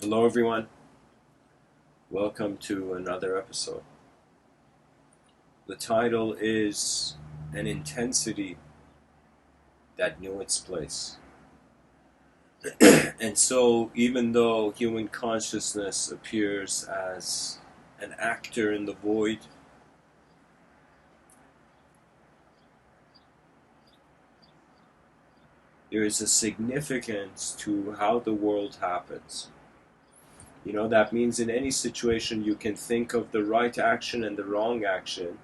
Hello, everyone. Welcome to another episode. The title is An Intensity That Knew Its Place. And so, even though human consciousness appears as an actor in the void, there is a significance to how the world happens. That means in any situation you can think of the right action and the wrong action,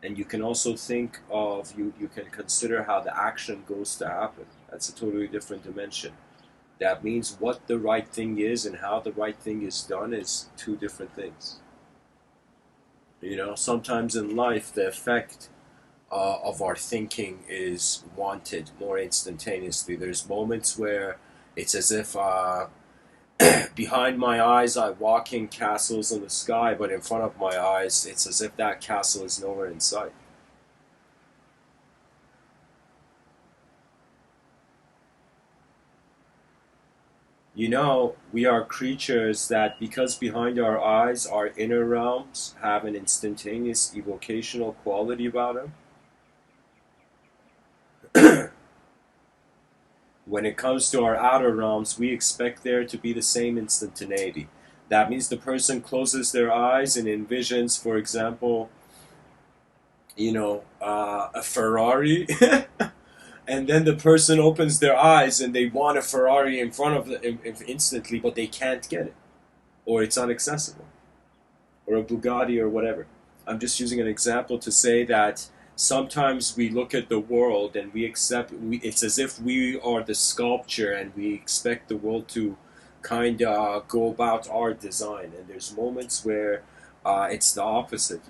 and you can also think of, you can consider how the action goes to happen. That's a totally different dimension. That means what the right thing is and how the right thing is done is two different things. Sometimes in life the effect of our thinking is wanted more instantaneously. There's moments where it's as if behind my eyes I'm walking castles in the sky, but in front of my eyes it's as if that castle is nowhere in sight. We are creatures that, because behind our eyes our inner realms have an instantaneous evocational quality about them. When it comes to our outer realms, we expect there to be the same instantaneity. That means the person closes their eyes and envisions, for example, a Ferrari, and then the person opens their eyes and they want a Ferrari in front of them instantly, but they can't get it, or it's inaccessible, or a Bugatti or whatever. I'm just using an example to say that sometimes we look at the world and it's as if we are the sculpture and we expect the world to kind of go about our design. And there's moments where it's the opposite.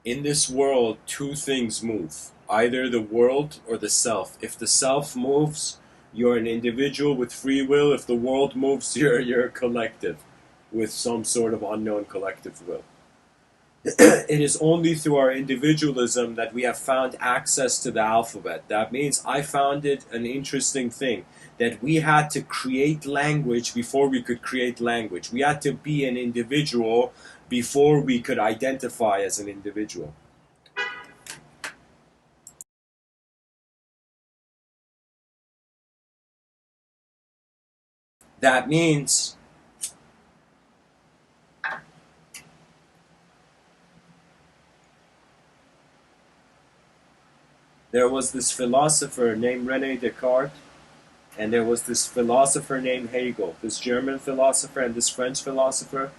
In this world, two things move: either the world or the self. If the self moves, you're an individual with free will. If the world moves, you're a collective with some sort of unknown collective will. It is only through our individualism that we have found access to the alphabet. That means I found it an interesting thing that we had to create language before we could create language. We had to be an individual before we could identify as an individual. That means there was this philosopher named Rene Descartes, and there was this philosopher named Hegel, this German philosopher and this French philosopher.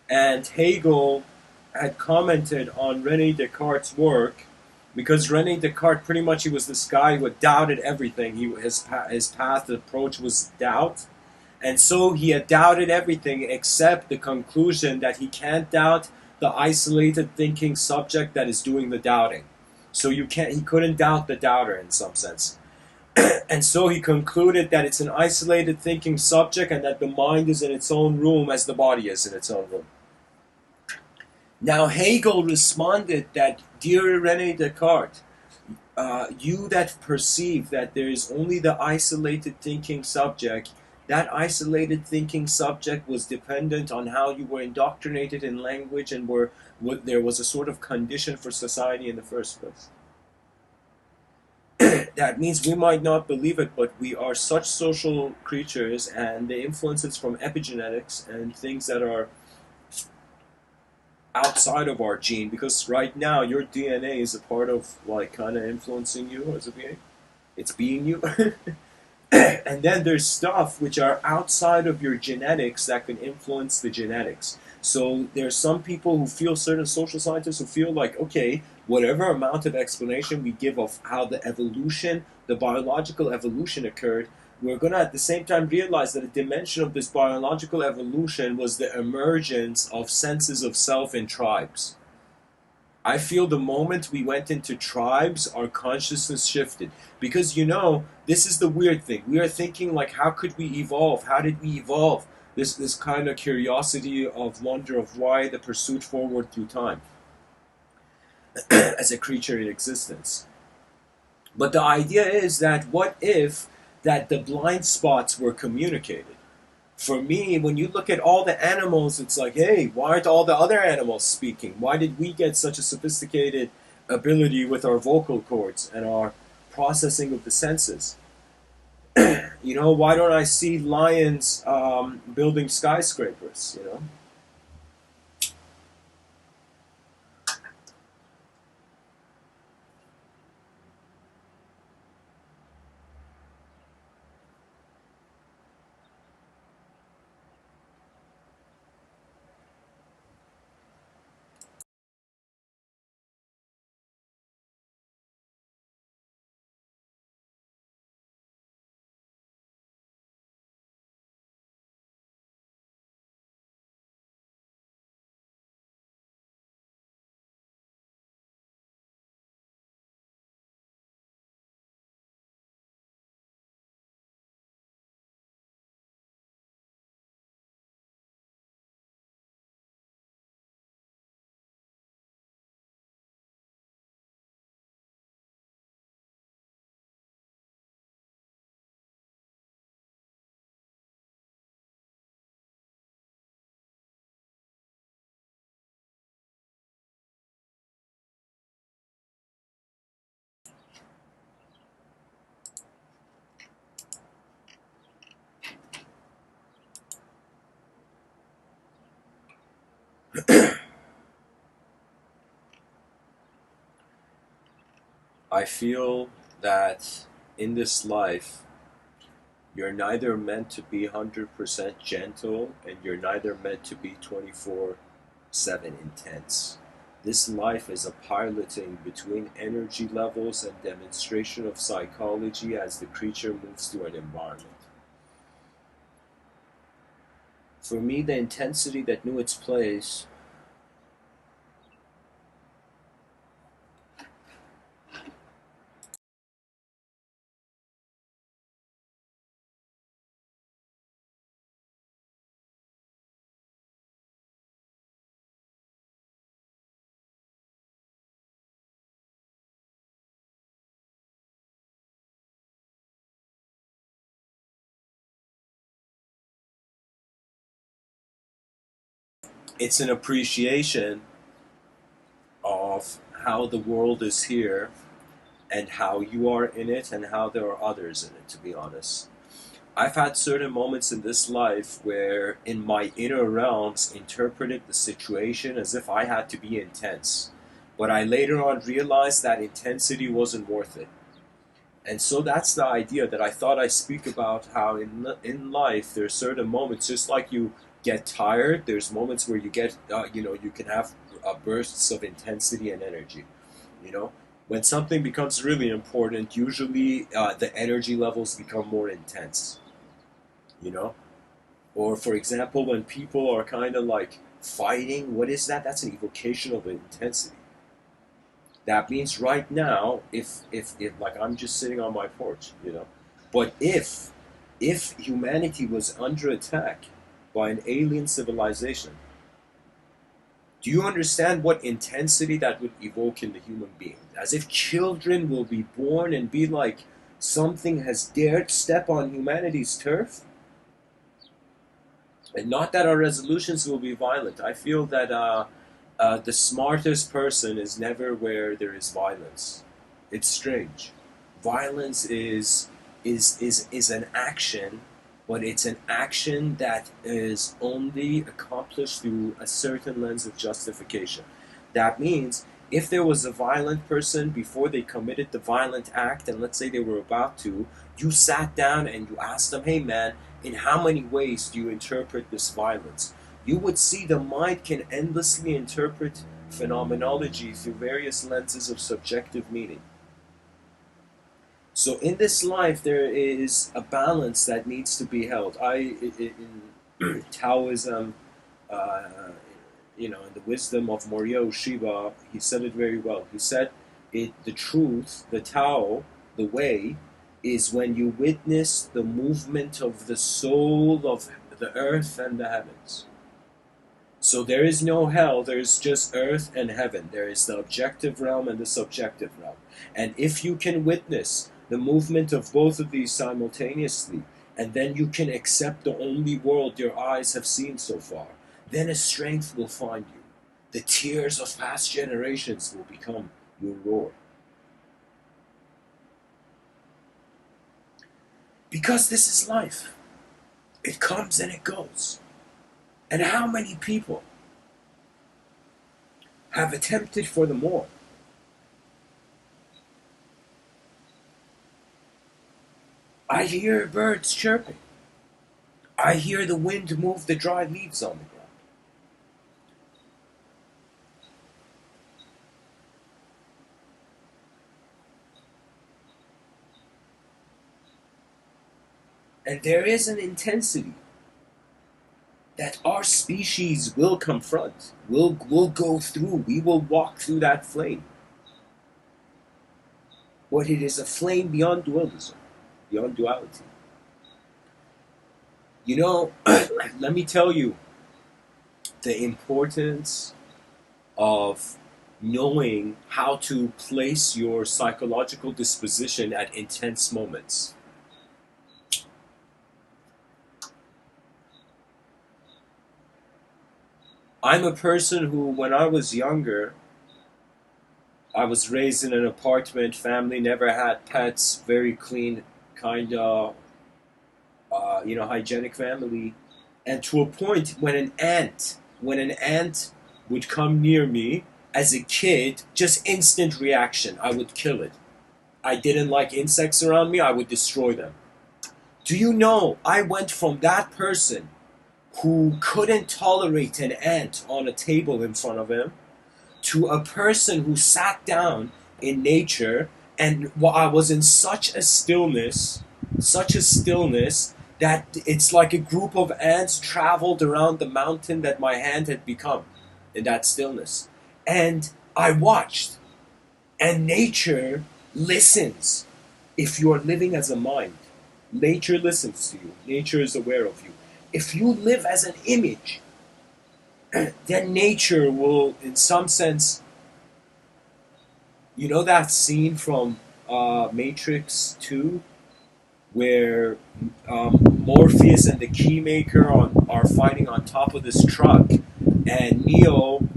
And Hegel had commented on Rene Descartes' work because Rene Descartes, pretty much, he was this guy who had doubted everything. His path approach was doubt. And so he had doubted everything except the conclusion that he can't doubt the isolated thinking subject that is doing the doubting. So he couldn't doubt the doubter in some sense. And so he concluded that it's an isolated thinking subject and that the mind is in its own room as the body is in its own room. Now Hegel responded that, dear Rene Descartes, you that perceive that there is only the isolated thinking subject, that isolated thinking subject was dependent on how you were indoctrinated in language and there was a sort of condition for society in the first place. That means we might not believe it, but we are such social creatures, and the influences from epigenetics and things that are outside of our gene, because right now your DNA is a part of kind of influencing you as a being. It's being you. And then there's stuff which are outside of your genetics that can influence the genetics. So there's some people who feel, certain social scientists who feel like, okay, whatever amount of explanation we give of how the biological evolution occurred, we're going to at the same time realize that a dimension of this biological evolution was the emergence of senses of self in tribes. I feel the moment we went into tribes, our consciousness shifted. Because, this is the weird thing. We are thinking like, how could we evolve? How did we evolve? This kind of curiosity of wonder of why, the pursuit forward through time as a creature in existence. But the idea is that what if that the blind spots were communicated? For me, when you look at all the animals, it's like, hey, why aren't all the other animals speaking? Why did we get such a sophisticated ability with our vocal cords and our processing of the senses? You know, why don't I see lions building skyscrapers? You know, I feel that in this life, you're neither meant to be 100% gentle and you're neither meant to be 24/7 intense. This life is a piloting between energy levels and demonstration of psychology as the creature moves through an environment. For me, the intensity that knew its place, it's an appreciation of how the world is here and how you are in it and how there are others in it, to be honest. I've had certain moments in this life where, in my inner realms, interpreted the situation as if I had to be intense. But I later on realized that intensity wasn't worth it. And so that's the idea that I thought I speak about how in life there's certain moments, just like you get tired, there's moments where you get, you can have bursts of intensity and energy. You know, when something becomes really important, usually the energy levels become more intense. You know, or for example, when people are kind of like fighting, what is that? That's an evocation of intensity. That means right now, if like I'm just sitting on my porch, you know, but if humanity was under attack by an alien civilization, do you understand what intensity that would evoke in the human being? As if children will be born and be like, something has dared step on humanity's turf. And not that our resolutions will be violent. I feel that the smartest person is never where there is violence. It's strange. Violence is an action, but it's an action that is only accomplished through a certain lens of justification. That means if there was a violent person before they committed the violent act, and let's say they were about to, you sat down and you asked them, hey man, in how many ways do you interpret this violence? You would see the mind can endlessly interpret phenomenology through various lenses of subjective meaning. So in this life, there is a balance that needs to be held. In Taoism, uh, in the wisdom of Moryo Shiba, he said it very well. He said, the truth, the Tao, the way, is when you witness the movement of the soul of the earth and the heavens. So there is no hell, there is just earth and heaven. There is the objective realm and the subjective realm. And if you can witness the movement of both of these simultaneously, And then you can accept the only world your eyes have seen so far. Then a strength will find you. The tears of past generations will become your roar. Because this is life. It comes and it goes. And how many people have attempted for the more? I hear birds chirping. I hear the wind move the dry leaves on the ground. And there is an intensity that our species will confront, will go through, we will walk through that flame. But it is a flame beyond dualism, beyond duality. You know, let me tell you the importance of knowing how to place your psychological disposition at intense moments. I'm a person who, when I was younger, I was raised in an apartment family, never had pets, very clean, kind of, hygienic family. And to a point, when an ant would come near me as a kid, just instant reaction, I would kill it. I didn't like insects around me, I would destroy them. Do you know, I went from that person who couldn't tolerate an ant on a table in front of him to a person who sat down in nature and I was in such a stillness that it's like a group of ants traveled around the mountain that my hand had become in that stillness. And I watched, and nature listens if you are living as a mind. Nature listens to you. Nature is aware of you. If you live as an image, then nature will, in some sense, you know that scene from Matrix 2 where Morpheus and the Keymaker are fighting on top of this truck, and Neo,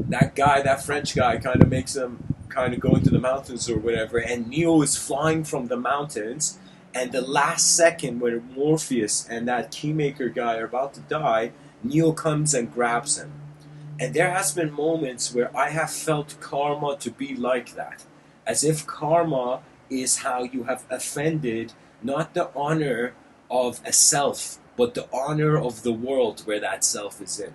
that French guy, kind of makes him kind of go into the mountains or whatever, and Neo is flying from the mountains, and the last second when Morpheus and that Keymaker guy are about to die, Neo comes and grabs him. And there has been moments where I have felt karma to be like that. As if karma is how you have offended not the honor of a self, but the honor of the world where that self is in.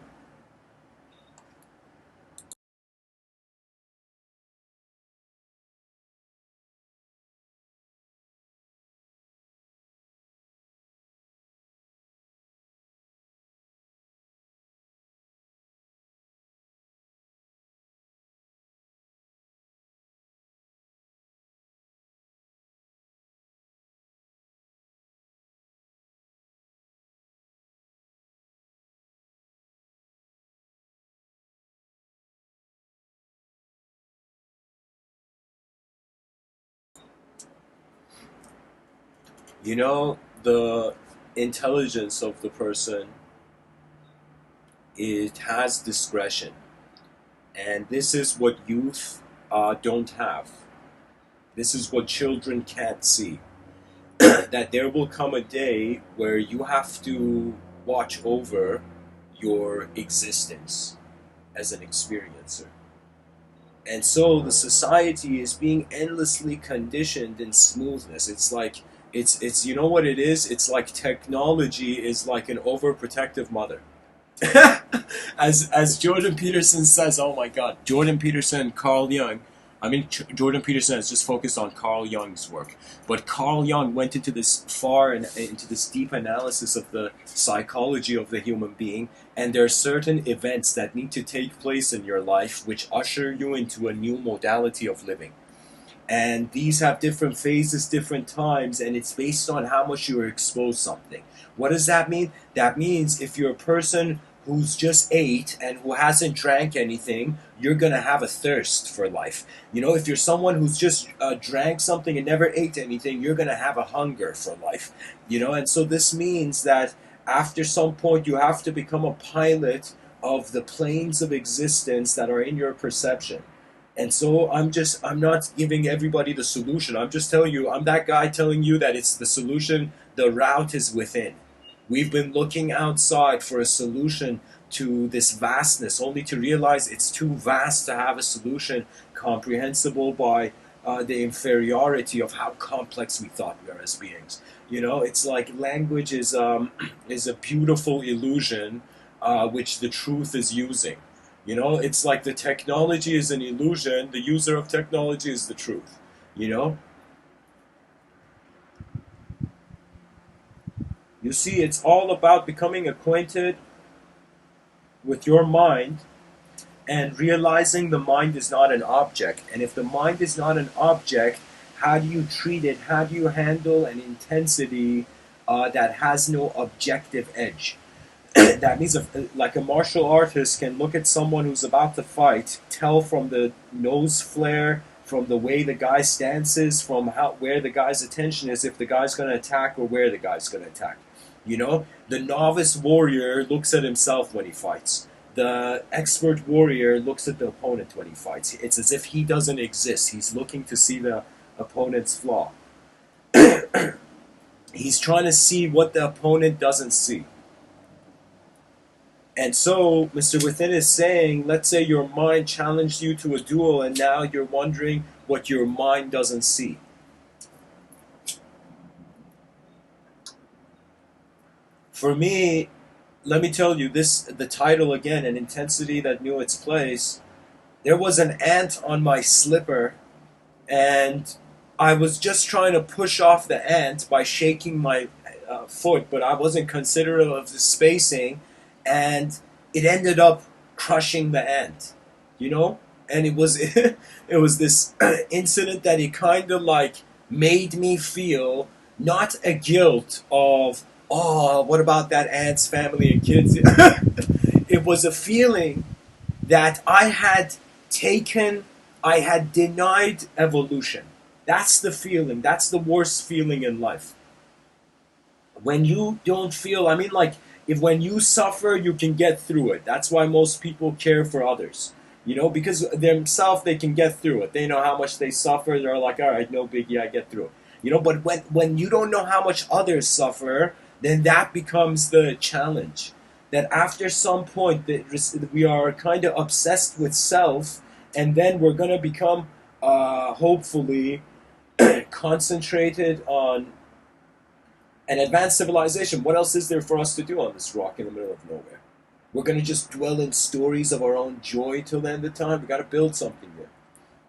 You know, the intelligence of the person, it has discretion. And this is what youth don't have. This is what children can't see. That there will come a day where you have to watch over your existence as an experiencer. And so the society is being endlessly conditioned in smoothness. It's like, it's you know what it is? It's like technology is like an overprotective mother. As Jordan Peterson says, oh my God, Jordan Peterson, Carl Jung. I mean, Jordan Peterson has just focused on Carl Jung's work, but Carl Jung went into this far and into this deep analysis of the psychology of the human being, and there are certain events that need to take place in your life which usher you into a new modality of living. And these have different phases, different times, and it's based on how much you are exposed to something. What does that mean? That means if you're a person who's just ate and who hasn't drank anything, you're gonna have a thirst for life. You know, if you're someone who's just drank something and never ate anything, you're gonna have a hunger for life. You know, and so this means that after some point you have to become a pilot of the planes of existence that are in your perception. And so I'm not giving everybody the solution. I'm just telling you, I'm that guy telling you that it's the solution. The route is within. We've been looking outside for a solution to this vastness, only to realize it's too vast to have a solution comprehensible by the inferiority of how complex we thought we are as beings. You know, it's like language is a beautiful illusion which the truth is using. You know, it's like the technology is an illusion, the user of technology is the truth. You know? You see, it's all about becoming acquainted with your mind and realizing the mind is not an object. And if the mind is not an object, how do you treat it? How do you handle an intensity that has no objective edge? That means, like a martial artist can look at someone who's about to fight, tell from the nose flare, from the way the guy stances, from where the guy's attention is, if the guy's going to attack or where the guy's going to attack. You know, the novice warrior looks at himself when he fights. The expert warrior looks at the opponent when he fights. It's as if he doesn't exist. He's looking to see the opponent's flaw. He's trying to see what the opponent doesn't see. And so, Mr. Within is saying, let's say your mind challenged you to a duel and now you're wondering what your mind doesn't see. For me, let me tell you, the title again, An Intensity That Knew Its Place. There was an ant on my slipper, and I was just trying to push off the ant by shaking my foot, but I wasn't considerate of the spacing, and it ended up crushing the ant, you know? And it was it was this incident that it kind of like made me feel not a guilt of, oh, what about that aunt's family and kids? It was a feeling that I had denied evolution. That's the feeling. That's the worst feeling in life. When you don't feel, I mean, like, if when you suffer, you can get through it. That's why most people care for others. You know, because themselves, they can get through it. They know how much they suffer. They're like, all right, no biggie, I get through it. You know, but when you don't know how much others suffer, then that becomes the challenge. That after some point, that we are kind of obsessed with self, and then we're going to become, hopefully, concentrated on an advanced civilization. What else is there for us to do on this rock in the middle of nowhere? We're going to just dwell in stories of our own joy till the end of time. We've got to build something there,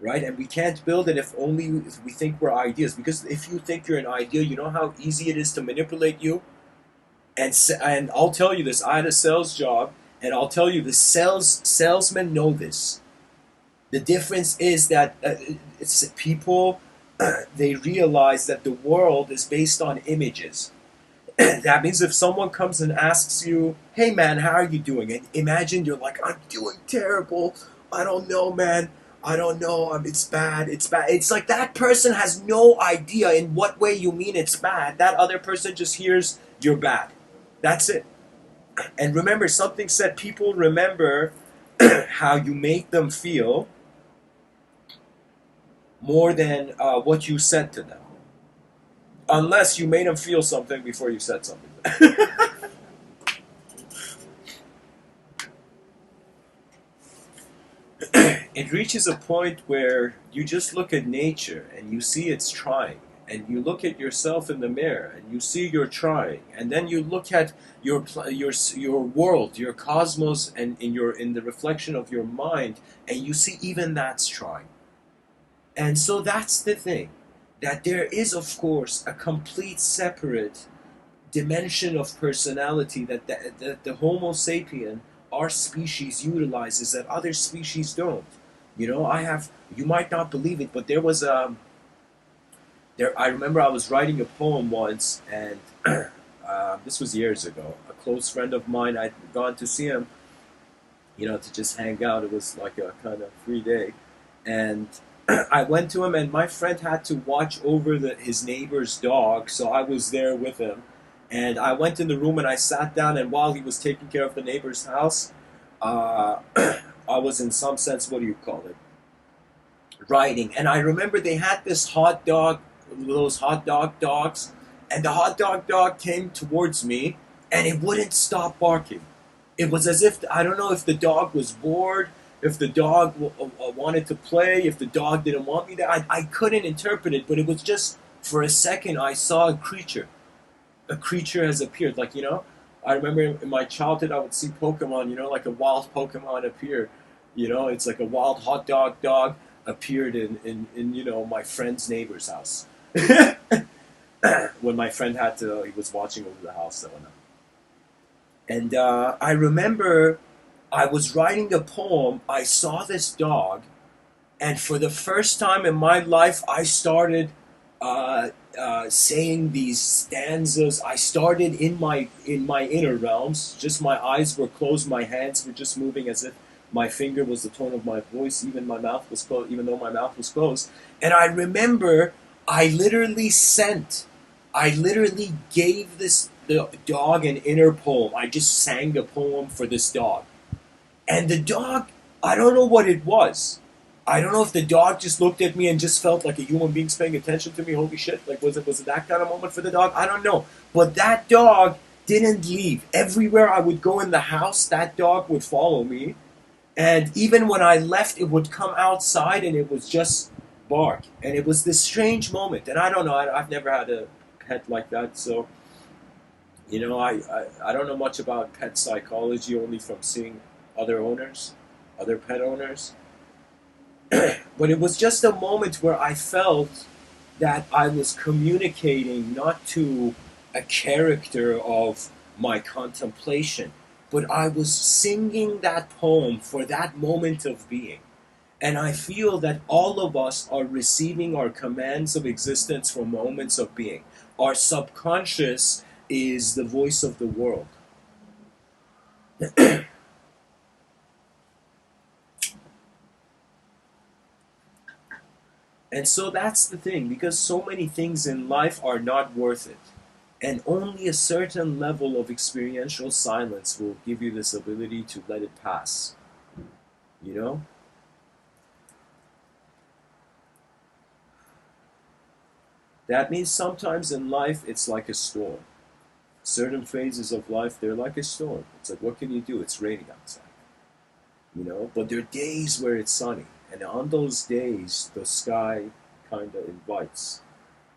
right? And we can't build it if we think we're ideas. Because if you think you're an idea, you know how easy it is to manipulate you? And I'll tell you this, I had a sales job, and I'll tell you, the salesmen know this. The difference is that it's people, they realize that the world is based on images. That means if someone comes and asks you, hey man, how are you doing? And imagine you're like, I'm doing terrible. I don't know, man. I don't know. It's bad. It's bad. It's like that person has no idea in what way you mean it's bad. That other person just hears you're bad. That's it. And remember, something said, people remember how you make them feel more than what you said to them. Unless you made them feel something before you said something. It reaches a point where you just look at nature and you see it's trying. And you look at yourself in the mirror and you see you're trying. And then you look at your world, your cosmos, and in the reflection of your mind, and you see even that's trying. And so that's the thing. That there is, of course, a complete separate dimension of personality that the Homo sapien, our species, utilizes that other species don't. You know, you might not believe it, but there was I remember I was writing a poem once, and this was years ago. A close friend of mine, I'd gone to see him, to just hang out. It was like a kind of free day, and I went to him, and my friend had to watch over his neighbor's dog, so I was there with him. And I went in the room and I sat down, and while he was taking care of the neighbor's house, uh, I was in some sense, what do you call it, writing. And I remember they had this hot dog, those hot dog dogs, and the hot dog dog came towards me, and it wouldn't stop barking. It was as if, I don't know if the dog was bored, if the dog wanted to play, if the dog didn't want me there. I couldn't interpret it, but it was just, for a second, I saw a creature. A creature has appeared. Like, I remember in my childhood, I would see Pokemon, like a wild Pokemon appear. It's like a wild hot dog appeared in my friend's neighbor's house. When my friend he was watching over the house that went up. And I remember I was writing a poem, I saw this dog, and for the first time in my life, I started saying these stanzas. I started in my inner realms. Just my eyes were closed, my hands were just moving as if my finger was the tone of my voice. Even my mouth was closed, even though my mouth was closed. And I remember I literally gave the dog an inner poem. I just sang a poem for this dog. And the dog, I don't know what it was. I don't know if the dog just looked at me and just felt like a human being's paying attention to me. Holy shit. Like, was it that kind of moment for the dog? I don't know. But that dog didn't leave. Everywhere I would go in the house, that dog would follow me. And even when I left, it would come outside and it was just bark. And it was this strange moment. And I don't know. I've never had a pet like that. So, I don't know much about pet psychology, only from seeing other pet owners. But it was just a moment where I felt that I was communicating not to a character of my contemplation, but I was singing that poem for that moment of being. And I feel that all of us are receiving our commands of existence from moments of being. Our subconscious is the voice of the world. And so that's the thing, because so many things in life are not worth it. And only a certain level of experiential silence will give you this ability to let it pass. That means sometimes in life it's like a storm. Certain phases of life, they're like a storm. It's like, what can you do? It's raining outside. But there are days where it's sunny. And on those days, the sky kind of invites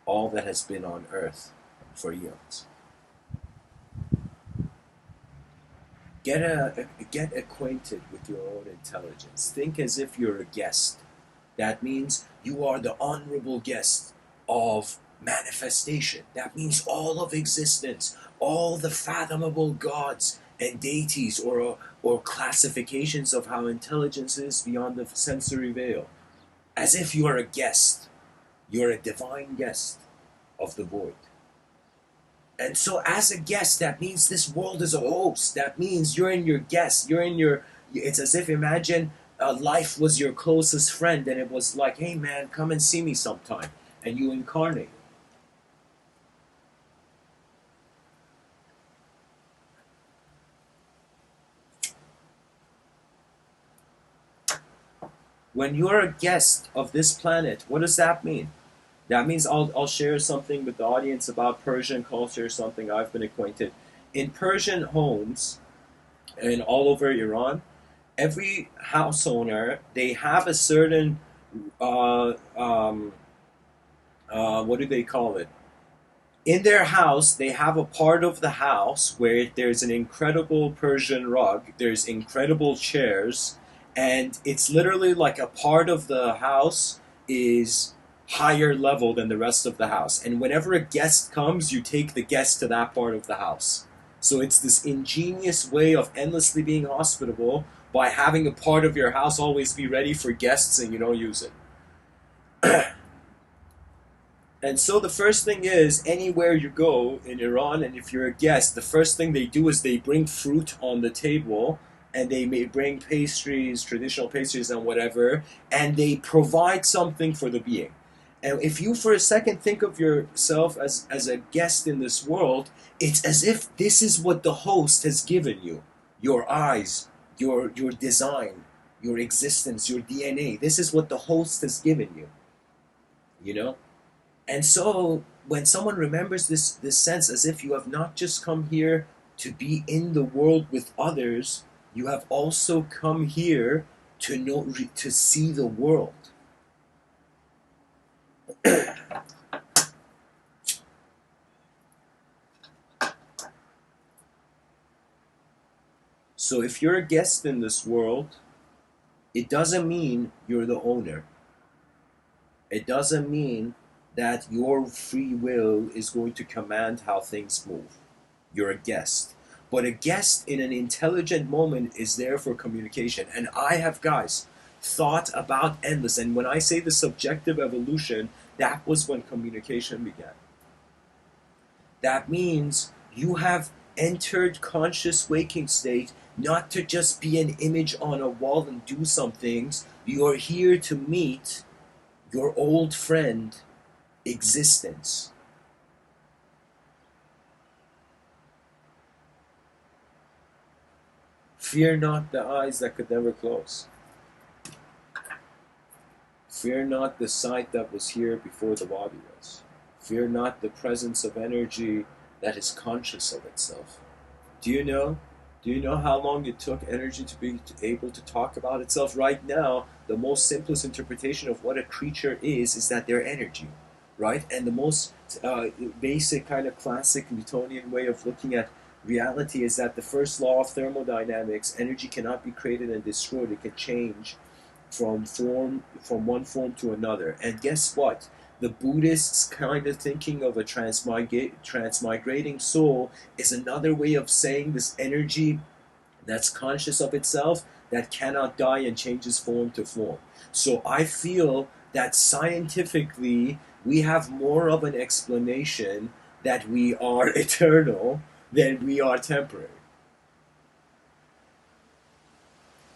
all that has been on earth for eons. Get acquainted with your own intelligence. Think as if you're a guest. That means you are the honorable guest of manifestation. That means all of existence, all the fathomable gods and deities or classifications of how intelligence is beyond the sensory veil. As if you are a guest. You're a divine guest of the void. And so as a guest, that means this world is a host. That means you're in your guest. It's as if, imagine life was your closest friend and it was like, hey man, come and see me sometime. And you incarnate. When you're a guest of this planet, what does that mean? That means I'll share something with the audience about Persian culture, something I've been acquainted. In Persian homes, and all over Iran, every house owner, they have a certain, what do they call it? In their house, they have a part of the house where there's an incredible Persian rug, there's incredible chairs, and it's literally like a part of the house is higher level than the rest of the house. And whenever a guest comes, you take the guest to that part of the house. So it's this ingenious way of endlessly being hospitable by having a part of your house always be ready for guests and you don't use it. And so the first thing is, anywhere you go in Iran, and if you're a guest, the first thing they do is they bring fruit on the table, and they may bring pastries, traditional pastries, and whatever, and they provide something for the being. And if you for a second think of yourself as a guest in this world, it's as if this is what the host has given you: your eyes, your design, your existence, your DNA. This is what the host has given you, you know? And so when someone remembers this sense as if you have not just come here to be in the world with others, you have also come here to know, to see the world. So if you're a guest in this world, it doesn't mean you're the owner. It doesn't mean that your free will is going to command how things move. You're a guest. But a guest in an intelligent moment is there for communication. And I have, guys, thought about endless. And when I say the subjective evolution, that was when communication began. That means you have entered conscious waking state not to just be an image on a wall and do some things. You are here to meet your old friend, existence. Fear not the eyes that could never close. Fear not the sight that was here before the body was. Fear not the presence of energy that is conscious of itself. Do you know? Do you know how long it took energy to be able to talk about itself? Right now, the most simplest interpretation of what a creature is that they're energy, right? And the most basic kind of classic Newtonian way of looking at reality is that the first law of thermodynamics: energy cannot be created and destroyed. It can change from one form to another. And guess what? The Buddhists kind of thinking of a transmigrating soul is another way of saying this energy that's conscious of itself, that cannot die and changes form to form. So I feel that scientifically we have more of an explanation that we are eternal than we are temporary.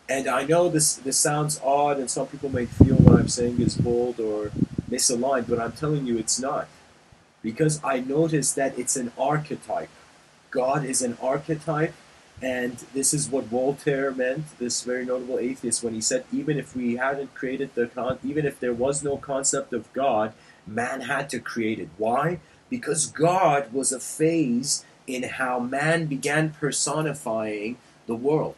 And I know this sounds odd, and some people may feel what I'm saying is bold or misaligned, but I'm telling you it's not. Because I noticed that it's an archetype. God is an archetype, and this is what Voltaire meant, this very notable atheist, when he said, even if we hadn't created even if there was no concept of God, man had to create it. Why? Because God was a phase in how man began personifying the world.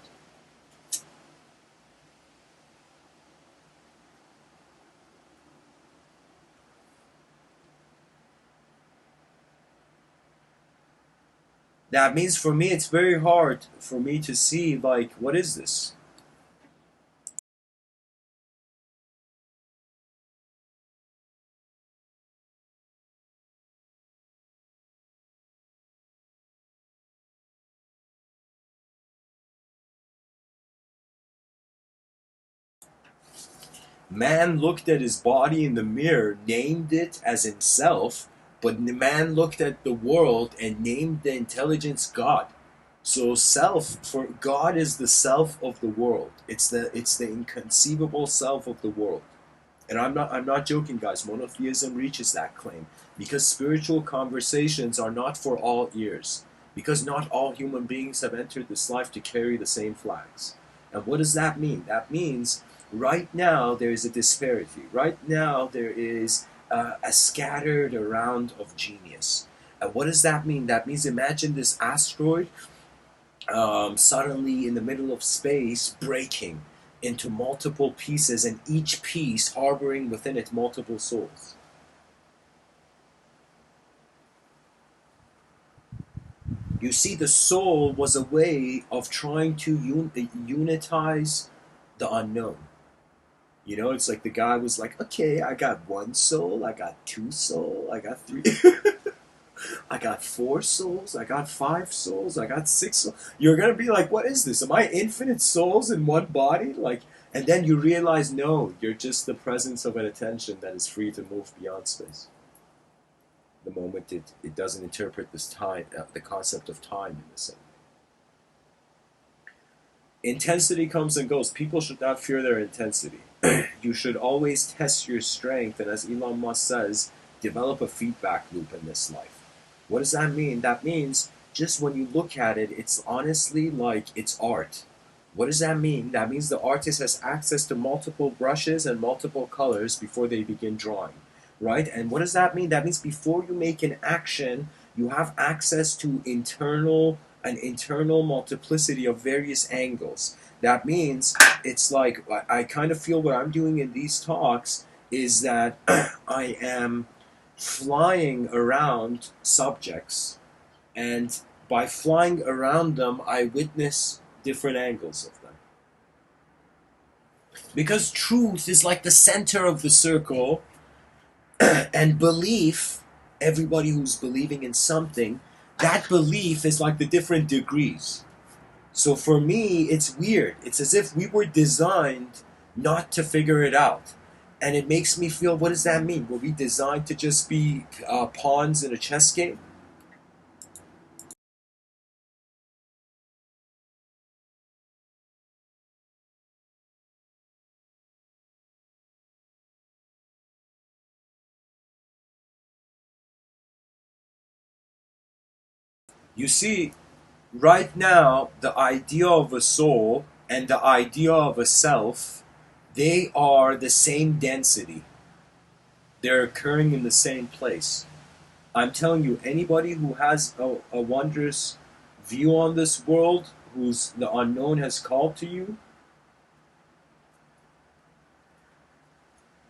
That means for me, it's very hard for me to see, like, what is this? Man looked at his body in the mirror, named it as himself, but the man looked at the world and named the intelligence God. So self, for God is the self of the world. It's the inconceivable self of the world. And I'm not joking, guys. Monotheism reaches that claim because spiritual conversations are not for all ears. Because not all human beings have entered this life to carry the same flags. And what does that mean? That means right now there is a disparity. Right now there is a scattered around of genius. And what does that mean? That means imagine this asteroid suddenly in the middle of space breaking into multiple pieces, and each piece harboring within it multiple souls. You see, the soul was a way of trying to unitize the unknown. You know, it's like the guy was like, okay, I got one soul, I got two soul, I got three. I got four souls, I got five souls, I got six souls. You're gonna be like, what is this? Am I infinite souls in one body? Like, and then you realize, no, you're just the presence of an attention that is free to move beyond space. the moment it doesn't interpret this time, the concept of time in the same. Intensity comes and goes. People should not fear their intensity. You should always test your strength, and as Elon Musk says, develop a feedback loop in this life. What does that mean? That means just when you look at it, it's honestly like it's art. What does that mean? That means the artist has access to multiple brushes and multiple colors before they begin drawing, right? And what does that mean? That means before you make an action, you have access to an internal multiplicity of various angles. That means it's like I kind of feel what I'm doing in these talks is that I am flying around subjects, and by flying around them, I witness different angles of them. Because truth is like the center of the circle, and belief, everybody who's believing in something, that belief is like the different degrees. So for me, it's weird. It's as if we were designed not to figure it out. And it makes me feel, what does that mean? Were we designed to just be pawns in a chess game? You see, right now, the idea of a soul and the idea of a self, they are the same density. They're occurring in the same place. I'm telling you, anybody who has a wondrous view on this world, who's the unknown has called to you,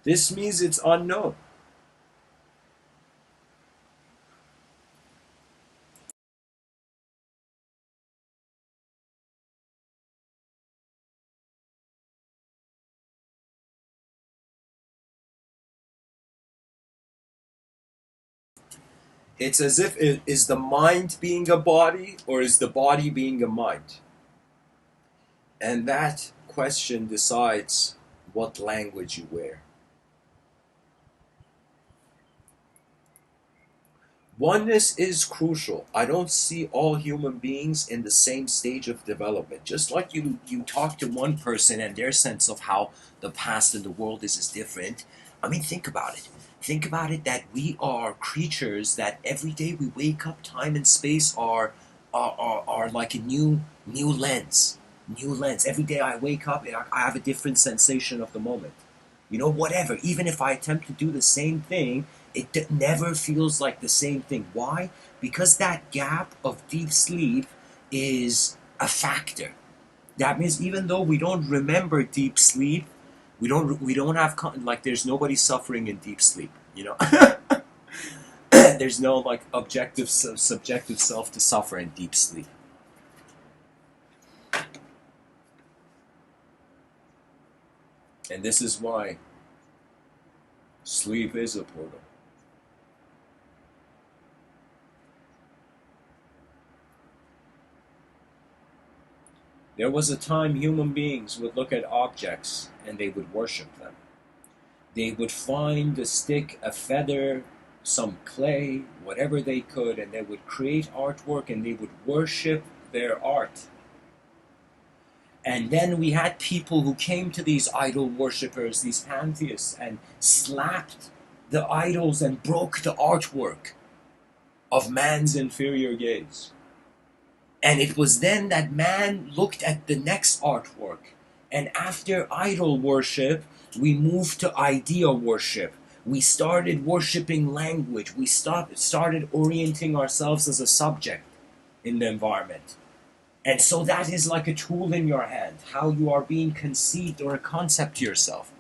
this means it's unknown. It's as if is the mind being a body or is the body being a mind? And that question decides what language you wear. Oneness is crucial. I don't see all human beings in the same stage of development. Just like you talk to one person and their sense of how the past and the world is different. I mean, think about it. Think about it that we are creatures that every day we wake up, time and space are like a new lens. New lens. Every day I wake up, I have a different sensation of the moment. You know, whatever. Even if I attempt to do the same thing, it never feels like the same thing. Why? Because that gap of deep sleep is a factor. That means even though we don't remember deep sleep, we don't have like there's nobody suffering in deep sleep. You know, there's no like objective subjective self to suffer in deep sleep. And this is why sleep is a portal. There was a time human beings would look at objects and they would worship them. They would find a stick, a feather, some clay, whatever they could, and they would create artwork and they would worship their art. And then we had people who came to these idol worshippers, these pantheists, and slapped the idols and broke the artwork of man's inferior gaze. And it was then that man looked at the next artwork. And after idol worship, we moved to idea worship. We started worshiping language. We started orienting ourselves as a subject in the environment. And so that is like a tool in your hand, how you are being conceived or a concept to yourself.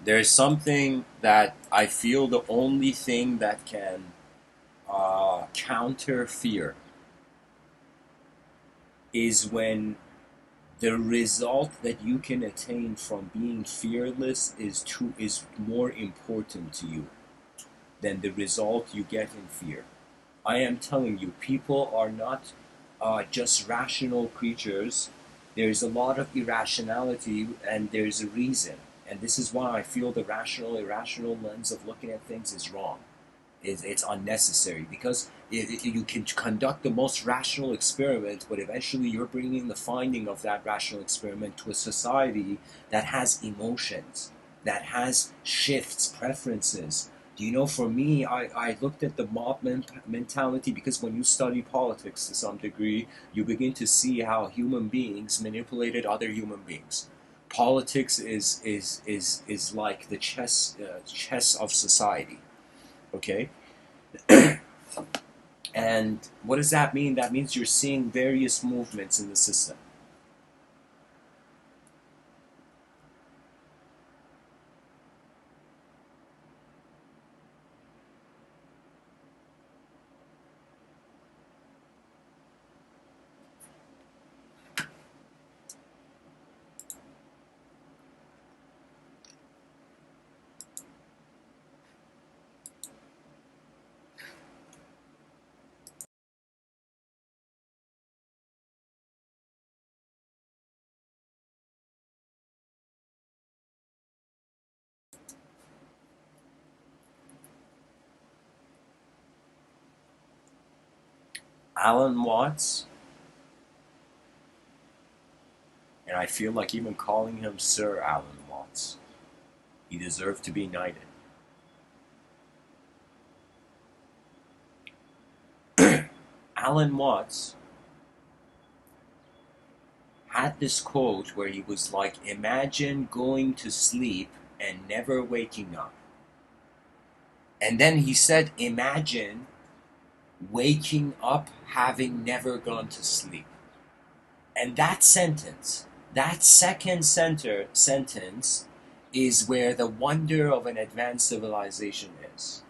There's something that I feel the only thing that can counter fear is when the result that you can attain from being fearless is more important to you than the result you get in fear. I am telling you, people are not just rational creatures. There's a lot of irrationality, and there's a reason. And this is why I feel the rational irrational lens of looking at things is wrong. It's unnecessary, because you can conduct the most rational experiment, but eventually you're bringing the finding of that rational experiment to a society that has emotions, that has shifts, preferences. Do you know, for me, I looked at the mob mentality, because when you study politics to some degree, you begin to see how human beings manipulated other human beings. Politics is like the chess of society. Okay? And what does that mean? That means you're seeing various movements in the system. Alan Watts, and I feel like even calling him Sir Alan Watts, he deserved to be knighted. Alan Watts had this quote where he was like, imagine going to sleep and never waking up. And then he said, imagine waking up having never gone to sleep. And that sentence, that second sentence, is where the wonder of an advanced civilization is.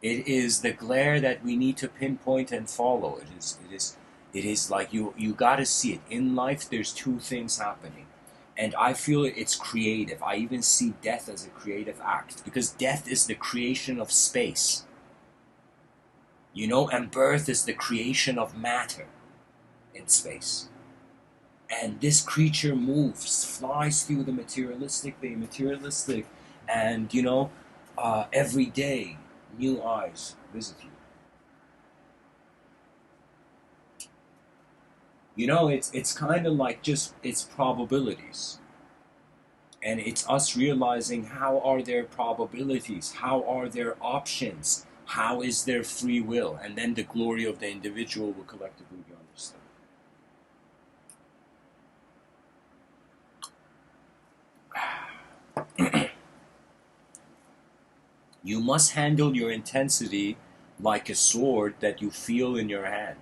It is the glare that we need to pinpoint and follow. It is like you got to see it. In life, there's two things happening. And I feel it's creative. I even see death as a creative act, because death is the creation of space. You know, and birth is the creation of matter in space. And this creature moves, flies through the materialistic, the immaterialistic, and you know, every day new eyes visit you. You know, it's kind of like just it's probabilities, and it's us realizing how are their probabilities, how are their options, how is their free will, and then the glory of the individual will collectively be understood. You must handle your intensity like a sword that you feel in your hand.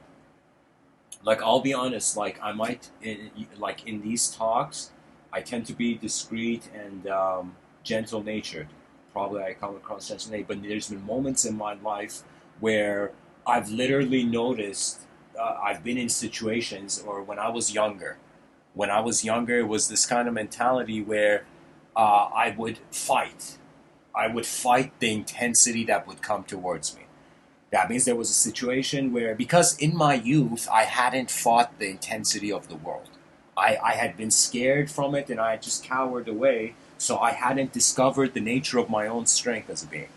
Like, I'll be honest, like I might like in these talks, I tend to be discreet and gentle natured. Probably I come across gentle natured, but there's been moments in my life where I've literally noticed I've been in situations, or when I was younger. When I was younger, it was this kind of mentality where I would fight. I would fight the intensity that would come towards me. That means there was a situation where, because in my youth, I hadn't fought the intensity of the world. I had been scared from it and I had just cowered away, so I hadn't discovered the nature of my own strength as a being.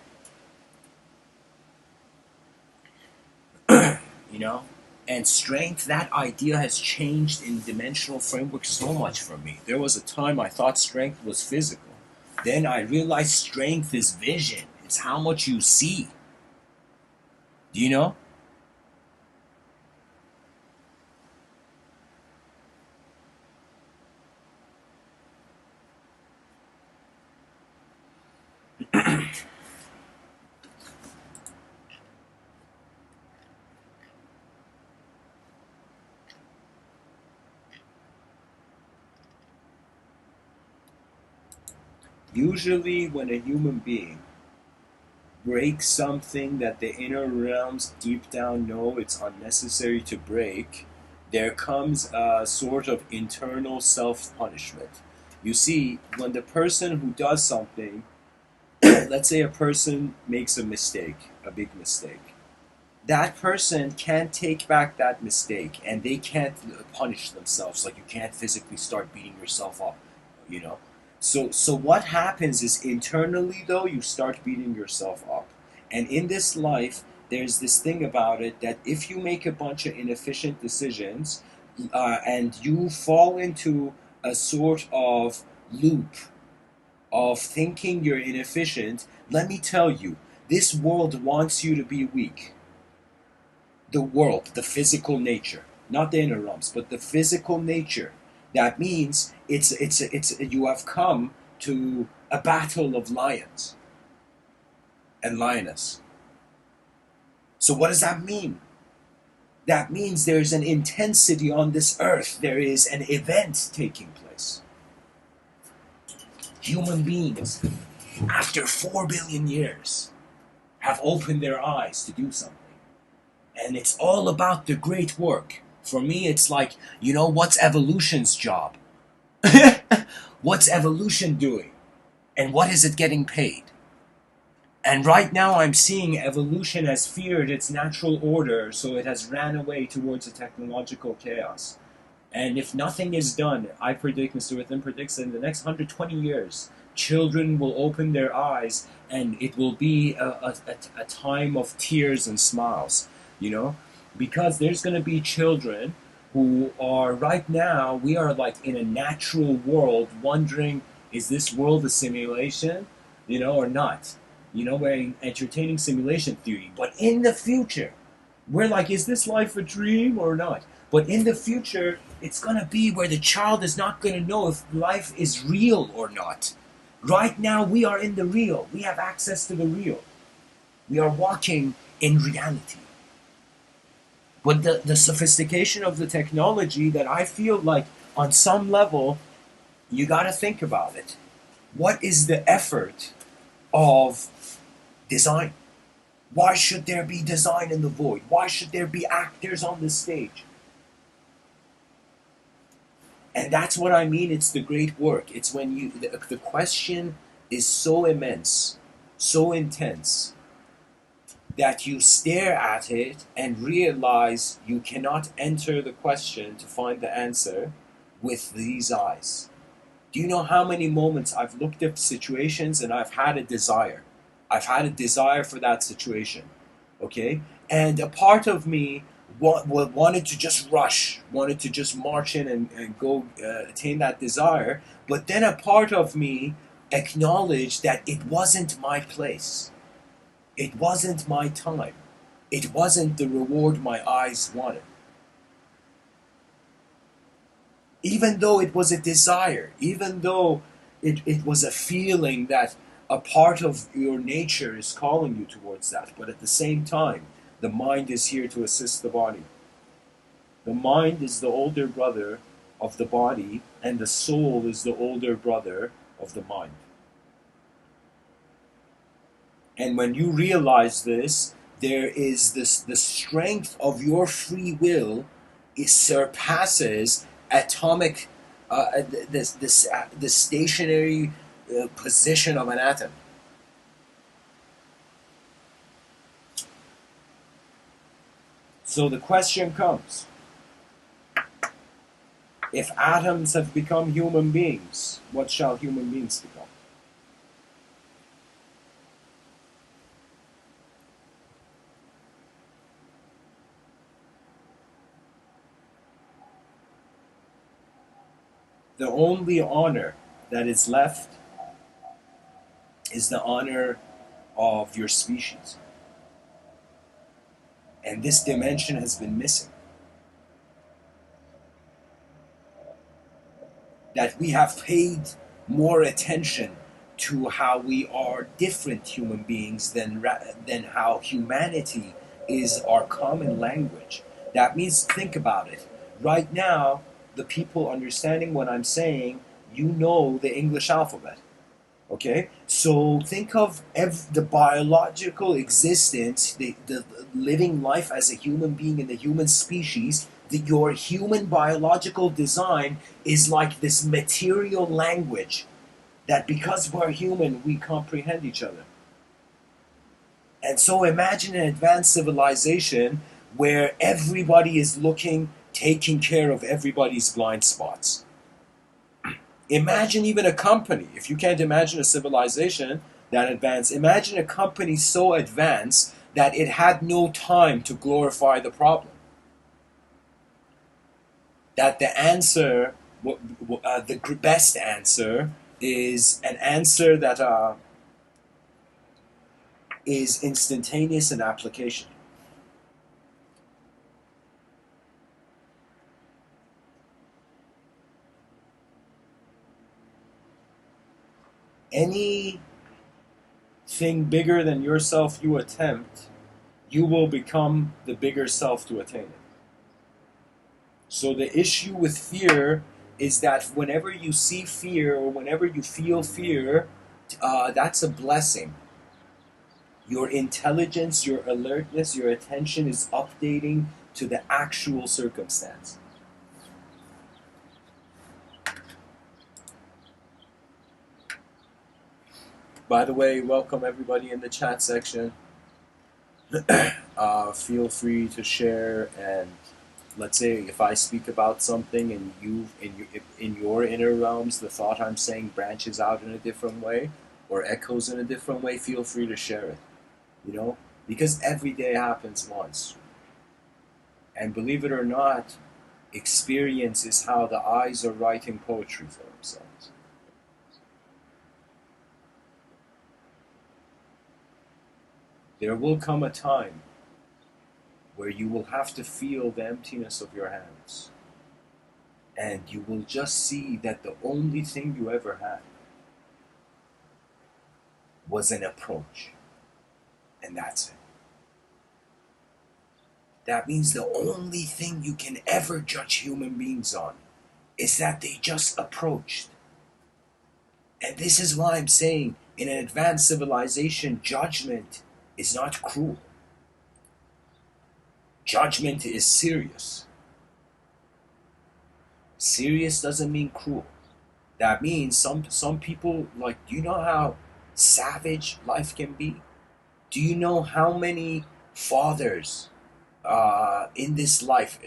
You know? And strength, that idea has changed in dimensional framework so much for me. There was a time I thought strength was physical. Then I realized strength is vision. It's how much you see. Do you know? Usually when a human being breaks something that the inner realms deep down know it's unnecessary to break, there comes a sort of internal self-punishment. You see, when the person who does something, let's say a person makes a mistake, a big mistake, that person can't take back that mistake and they can't punish themselves. Like, you can't physically start beating yourself up, you know. So what happens is, internally though, you start beating yourself up. And in this life, there's this thing about it that if you make a bunch of inefficient decisions, and you fall into a sort of loop of thinking you're inefficient, let me tell you, this world wants you to be weak. The world, the physical nature, not the inner realms, but the physical nature. That means you have come to a battle of lions and lioness. So what does that mean? That means there's an intensity on this earth. There is an event taking place. Human beings, after 4 billion years, have opened their eyes to do something. And it's all about the great work. For me, it's like, what's evolution's job? What's evolution doing? And what is it getting paid? And right now I'm seeing evolution has feared its natural order, so it has ran away towards a technological chaos. And if nothing is done, I predict, Mr. Within predicts, that in the next 120 years, children will open their eyes and it will be a time of tears and smiles, because there's going to be children who are, right now, we are like in a natural world wondering, is this world a simulation, or not? We're entertaining simulation theory. But in the future, we're like, is this life a dream or not? But in the future, it's going to be where the child is not going to know if life is real or not. Right now, we are in the real. We have access to the real. We are walking in reality. But the sophistication of the technology, that I feel like on some level, you got to think about it. What is the effort of design? Why should there be design in the void? Why should there be actors on the stage? And that's what I mean, it's the great work. It's when the question is so immense, so intense, that you stare at it and realize you cannot enter the question to find the answer with these eyes. Do you know how many moments I've looked at situations and I've had a desire? I've had a desire for that situation, okay? And a part of me wanted to just rush, wanted to just march in and go attain that desire, but then a part of me acknowledged that it wasn't my place. It wasn't my time. It wasn't the reward my eyes wanted. Even though it was a desire, even though it was a feeling that a part of your nature is calling you towards that, but at the same time, the mind is here to assist the body. The mind is the older brother of the body, and the soul is the older brother of the mind. And when you realize this, there is the strength of your free will. It surpasses atomic, the stationary position of an atom. So the question comes, if atoms have become human beings, what shall human beings become? The only honor that is left is the honor of your species. And this dimension has been missing. That we have paid more attention to how we are different human beings than how humanity is our common language. That means, think about it. Right now, the people understanding what I'm saying, you know the English alphabet. Okay, so think of the biological existence, the living life as a human being in the human species. Your human biological design is like this material language that because we're human, we comprehend each other. And so imagine an advanced civilization where everybody is looking, taking care of everybody's blind spots. Imagine even a company. If you can't imagine a civilization that advanced, imagine a company so advanced that it had no time to glorify the problem. That the answer, the best answer, is an answer that is instantaneous in application. Anything bigger than yourself you attempt, you will become the bigger self to attain it. So the issue with fear is that whenever you see fear or whenever you feel fear, that's a blessing. Your intelligence, your alertness, your attention is updating to the actual circumstance. By the way, welcome everybody in the chat section. Feel free to share, and let's say if I speak about something and in your inner realms, the thought I'm saying branches out in a different way or echoes in a different way, feel free to share it. You know, because every day happens once. And believe it or not, experience is how the eyes are writing poetry for themselves. There will come a time where you will have to feel the emptiness of your hands. And you will just see that the only thing you ever had was an approach. And that's it. That means the only thing you can ever judge human beings on is that they just approached. And this is why I'm saying in an advanced civilization, judgment is not cruel. Judgment is serious. Serious doesn't mean cruel. That means some people, like, do you know how savage life can be? Do you know how many fathers in this life,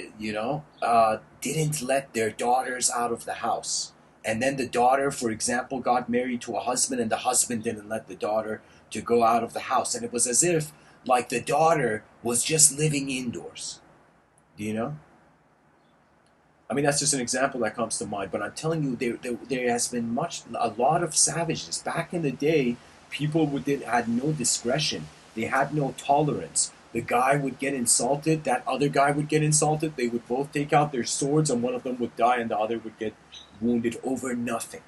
didn't let their daughters out of the house? And then the daughter, for example, got married to a husband, and the husband didn't let the daughter to go out of the house. And it was as if, like, the daughter was just living indoors. Do you know? I mean, that's just an example that comes to mind. But I'm telling you, there has been a lot of savageness. Back in the day, people had no discretion. They had no tolerance. The guy would get insulted, that other guy would get insulted. They would both take out their swords, and one of them would die, and the other would get wounded over nothing.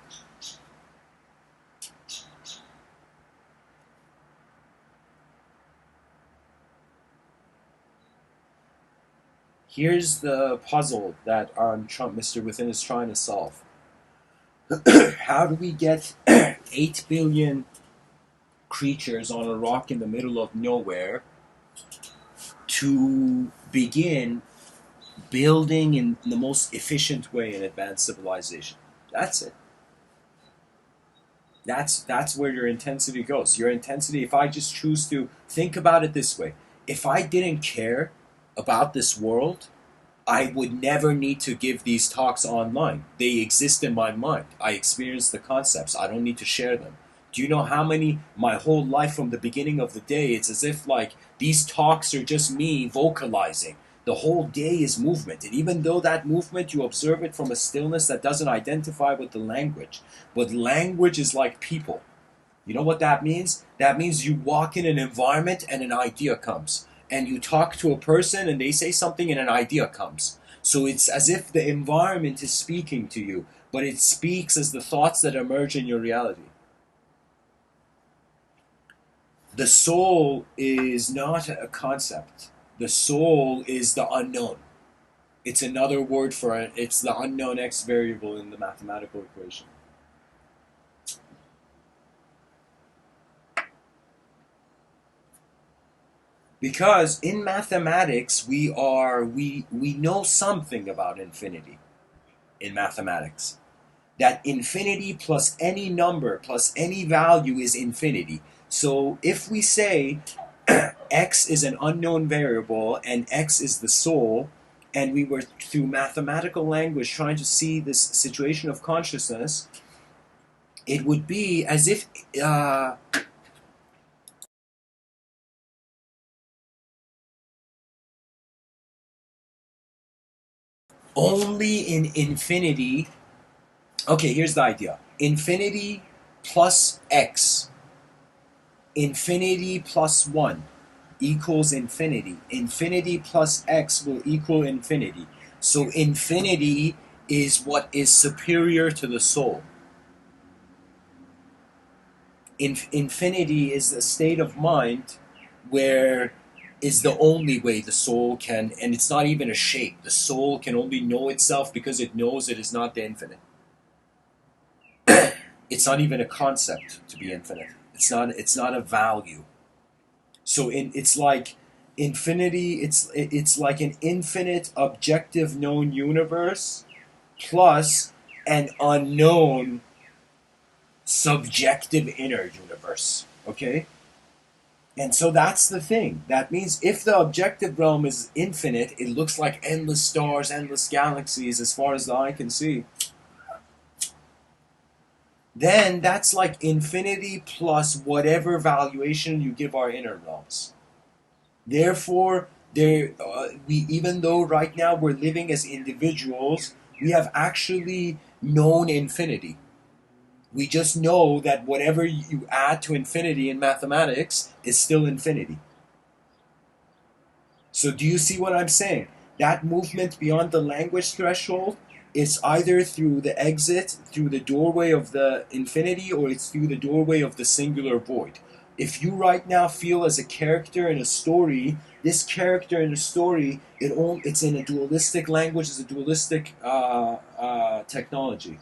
Here's the puzzle that Mr. Within is trying to solve. How do we get 8 billion creatures on a rock in the middle of nowhere to begin building in the most efficient way an advanced civilization? That's it. That's where your intensity goes. Your intensity, if I just choose to think about it this way, if I didn't care about this world, I would never need to give these talks online. They exist in my mind. I experience the concepts. I don't need to share them. Do you know how many, my whole life from the beginning of the day, it's as if like these talks are just me vocalizing. The whole day is movement. And even though that movement, you observe it from a stillness that doesn't identify with the language. But language is like people. You know what that means? That means you walk in an environment and an idea comes. And you talk to a person and they say something and an idea comes. So it's as if the environment is speaking to you, but it speaks as the thoughts that emerge in your reality. The soul is not a concept. The soul is the unknown. It's another word for it. It's the unknown x variable in the mathematical equation. Because in mathematics, we know something about infinity in mathematics. That infinity plus any number plus any value is infinity. So if we say x is an unknown variable and x is the soul, and we were through mathematical language trying to see this situation of consciousness, it would be as if only in infinity. Okay, here's the idea: infinity plus x, infinity plus 1 equals infinity. Infinity plus x will equal infinity. So infinity is what is superior to the soul. Infinity is a state of mind where is the only way the soul can, and it's not even a shape. The soul can only know itself because it knows it is not the infinite. It's not even a concept to be infinite. It's not a value. So it's like infinity. It's like an infinite objective known universe plus an unknown subjective inner universe. Okay. And so that's the thing. That means if the objective realm is infinite, it looks like endless stars, endless galaxies as far as the eye can see. Then that's like infinity plus whatever valuation you give our inner realms. Therefore, we even though right now we're living as individuals, we have actually known infinity. We just know that whatever you add to infinity in mathematics is still infinity. So do you see what I'm saying? That movement beyond the language threshold is either through the exit, through the doorway of the infinity, or it's through the doorway of the singular void. If you right now feel as a character in a story, this character in a story, it's in a dualistic language, it's a dualistic technology.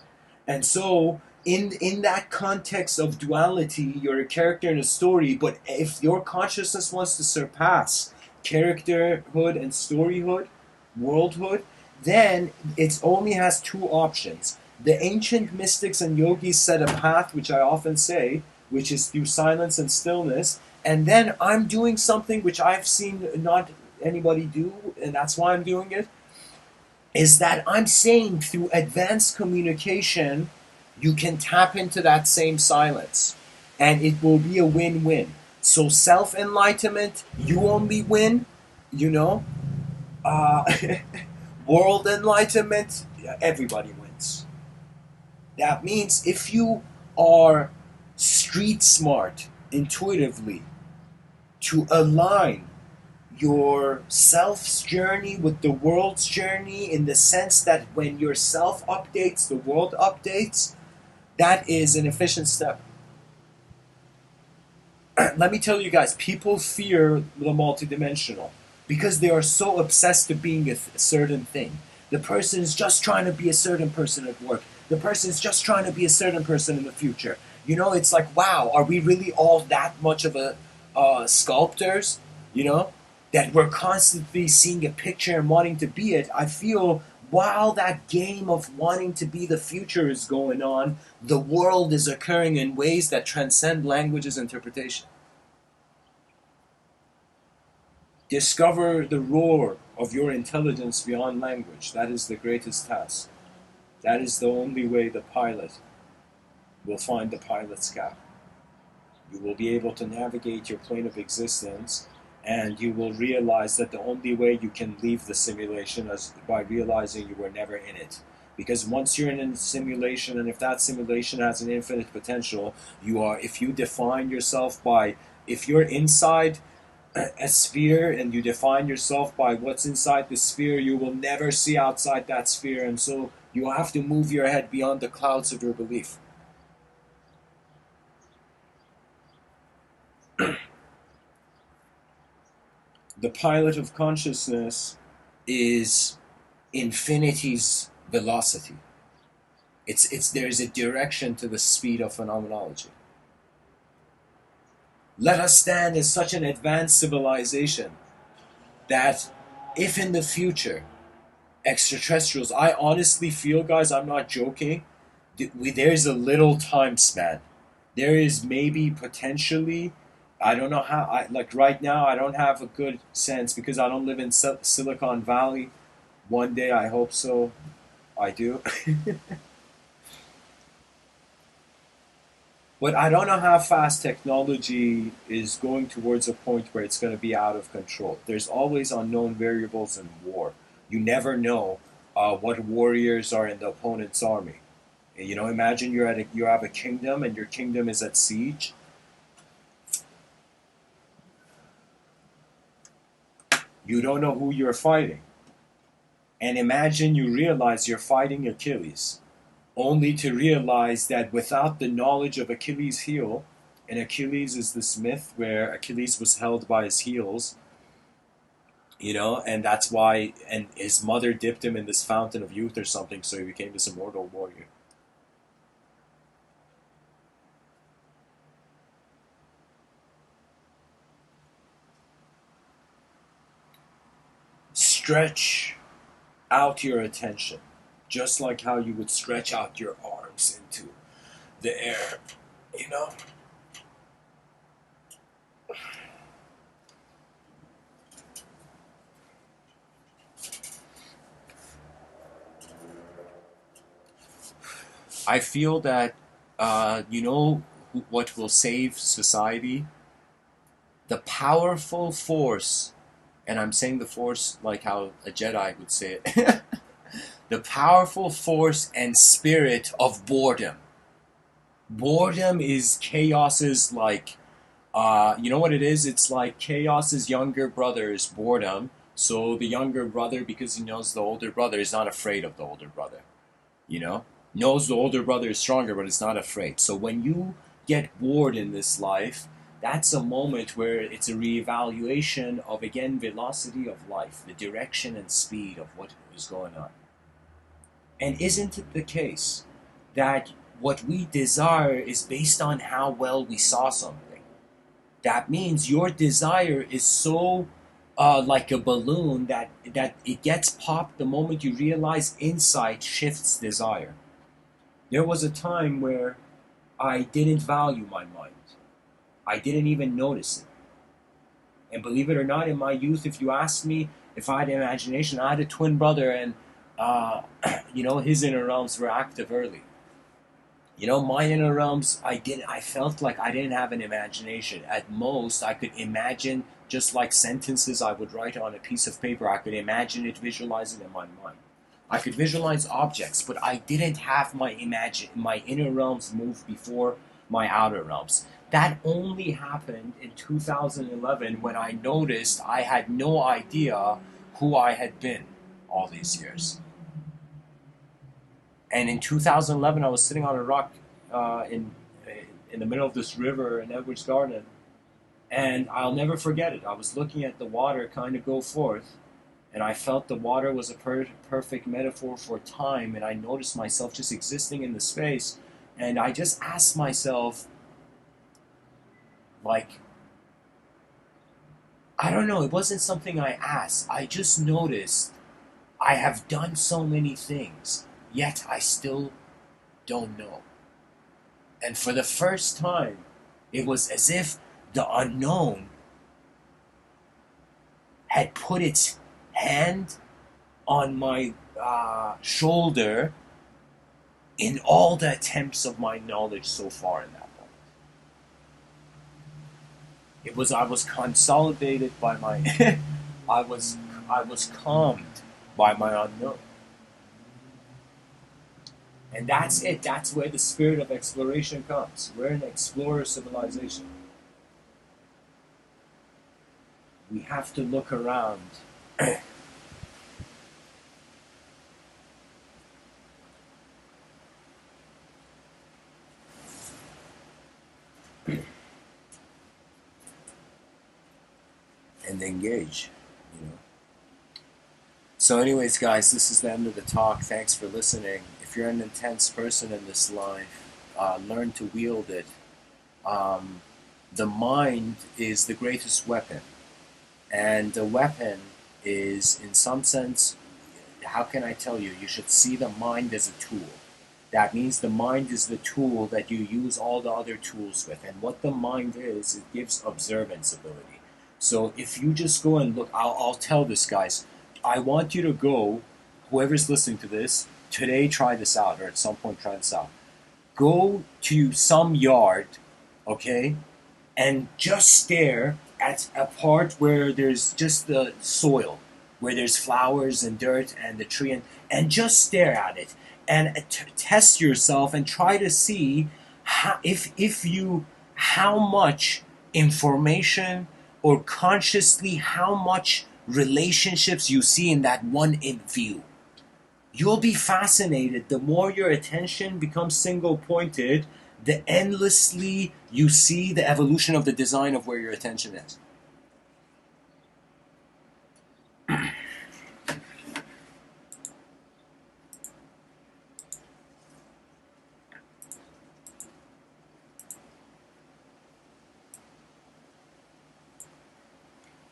And so in that context of duality, you're a character in a story, but if your consciousness wants to surpass characterhood and storyhood, worldhood, then it only has two options. The ancient mystics and yogis set a path, which I often say, which is through silence and stillness, and then I'm doing something which I've seen not anybody do, and that's why I'm doing it, is that I'm saying through advanced communication, you can tap into that same silence, and it will be a win-win. So self-enlightenment, you only win, you know. Uh, world enlightenment, everybody wins. That means if you are street smart, intuitively, to align your self's journey with the world's journey in the sense that when your self updates, the world updates, that is an efficient step. Let me tell you guys, people fear the multidimensional because they are so obsessed to being a certain thing. The person is just trying to be a certain person at work. The person is just trying to be a certain person in the future. You know, it's like, wow, are we really all that much of a sculptors? You know, that we're constantly seeing a picture and wanting to be it. I feel while that game of wanting to be the future is going on, the world is occurring in ways that transcend language's interpretation. Discover the roar of your intelligence beyond language. That is the greatest task. That is the only way the pilot will find the pilot's gap. You will be able to navigate your plane of existence, and you will realize that the only way you can leave the simulation is by realizing you were never in it. Because once you're in a simulation, and if that simulation has an infinite potential, if you define yourself by, if you're inside a sphere and you define yourself by what's inside the sphere, you will never see outside that sphere, and so you have to move your head beyond the clouds of your belief. The pilot of consciousness is infinity's velocity. There's a direction to the speed of phenomenology. Let us stand as such an advanced civilization that if in the future extraterrestrials, I honestly feel, guys, I'm not joking, there's a little time span. There is maybe potentially, I don't know how, like right now, I don't have a good sense because I don't live in Silicon Valley. One day, I hope so. I do. But I don't know how fast technology is going towards a point where it's going to be out of control. There's always unknown variables in war. You never know what warriors are in the opponent's army. You know, imagine you have a kingdom and your kingdom is at siege. You don't know who you're fighting. And imagine you realize you're fighting Achilles, only to realize that without the knowledge of Achilles' heel, and Achilles is this myth where Achilles was held by his heels, you know, and that's why, and his mother dipped him in this fountain of youth or something, so he became this immortal warrior. Stretch out your attention, just like how you would stretch out your arms into the air, you know? I feel that, you know, what will save society? The powerful force, and I'm saying the force like how a Jedi would say it, the powerful force and spirit of boredom. Boredom is chaos's like, you know what it is? It's like chaos's younger brother is boredom. So the younger brother, because he knows the older brother, is not afraid of the older brother. You know, knows the older brother is stronger, but is not afraid. So when you get bored in this life, that's a moment where it's a reevaluation of again velocity of life, the direction and speed of what is going on. And isn't it the case that what we desire is based on how well we saw something? That means your desire is so like a balloon that it gets popped the moment you realize insight shifts desire. There was a time where I didn't value my mind. I didn't even notice it. And believe it or not, in my youth, if you asked me if I had an imagination, I had a twin brother, and uh, you know, his inner realms were active early. You know, my inner realms, I felt like I didn't have an imagination. At most, I could imagine just like sentences I would write on a piece of paper. I could imagine it, visualize it in my mind. I could visualize objects, but I didn't have my inner realms move before my outer realms. That only happened in 2011 when I noticed I had no idea who I had been all these years. And in 2011, I was sitting on a rock in the middle of this river in Edwards Garden, and I'll never forget it. I was looking at the water kind of go forth, and I felt the water was a perfect metaphor for time, and I noticed myself just existing in the space, and I just asked myself, like, I don't know, it wasn't something I asked. I just noticed I have done so many things, yet I still don't know. And for the first time, it was as if the unknown had put its hand on my shoulder in all the attempts of my knowledge so far in that moment. I was consolidated by my I was I was calmed by my unknown. And that's it. That's where the spirit of exploration comes. We're an explorer civilization. We have to look around. And engage, you know. So anyways, guys, this is the end of the talk. Thanks for listening. If you're an intense person in this life, learn to wield it. Um, the mind is the greatest weapon. And the weapon is, in some sense, how can I tell you? You should see the mind as a tool. That means the mind is the tool that you use all the other tools with. And what the mind is, it gives observance ability. So if you just go and look, I'll tell this, guys. I want you to go, whoever's listening to this, today try this out, or at some point try this out. Go to some yard, okay, and just stare at a part where there's just the soil, where there's flowers and dirt and the tree, and just stare at it and test yourself and try to see if you how much information or consciously how much relationships you see in that one in view. You'll be fascinated. The more your attention becomes single pointed, the endlessly you see the evolution of the design of where your attention is.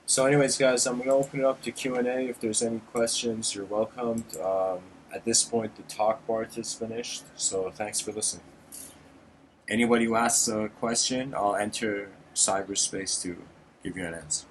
So anyways, guys, I'm going to open it up to Q&A. If there's any questions, you're welcomed. At this point, the talk part is finished, so thanks for listening. Anybody who asks a question, I'll enter cyberspace to give you an answer.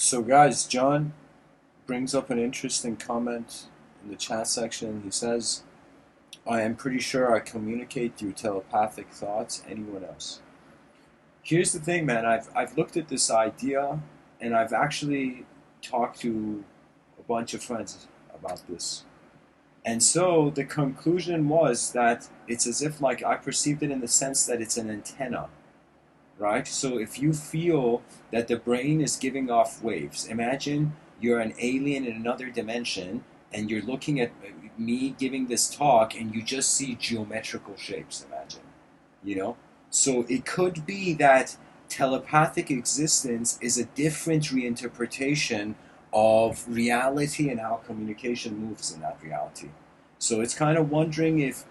So guys, John brings up an interesting comment in the chat section. He says, I am pretty sure I communicate through telepathic thoughts. Anyone else? Here's the thing, man. I've looked at this idea, and I've actually talked to a bunch of friends about this. And so the conclusion was that it's as if, like, I perceived it in the sense that it's an antenna, right? So if you feel that the brain is giving off waves, imagine you're an alien in another dimension, and you're looking at me giving this talk, and you just see geometrical shapes, imagine, you know? So it could be that telepathic existence is a different reinterpretation of reality and how communication moves in that reality. So it's kind of wondering if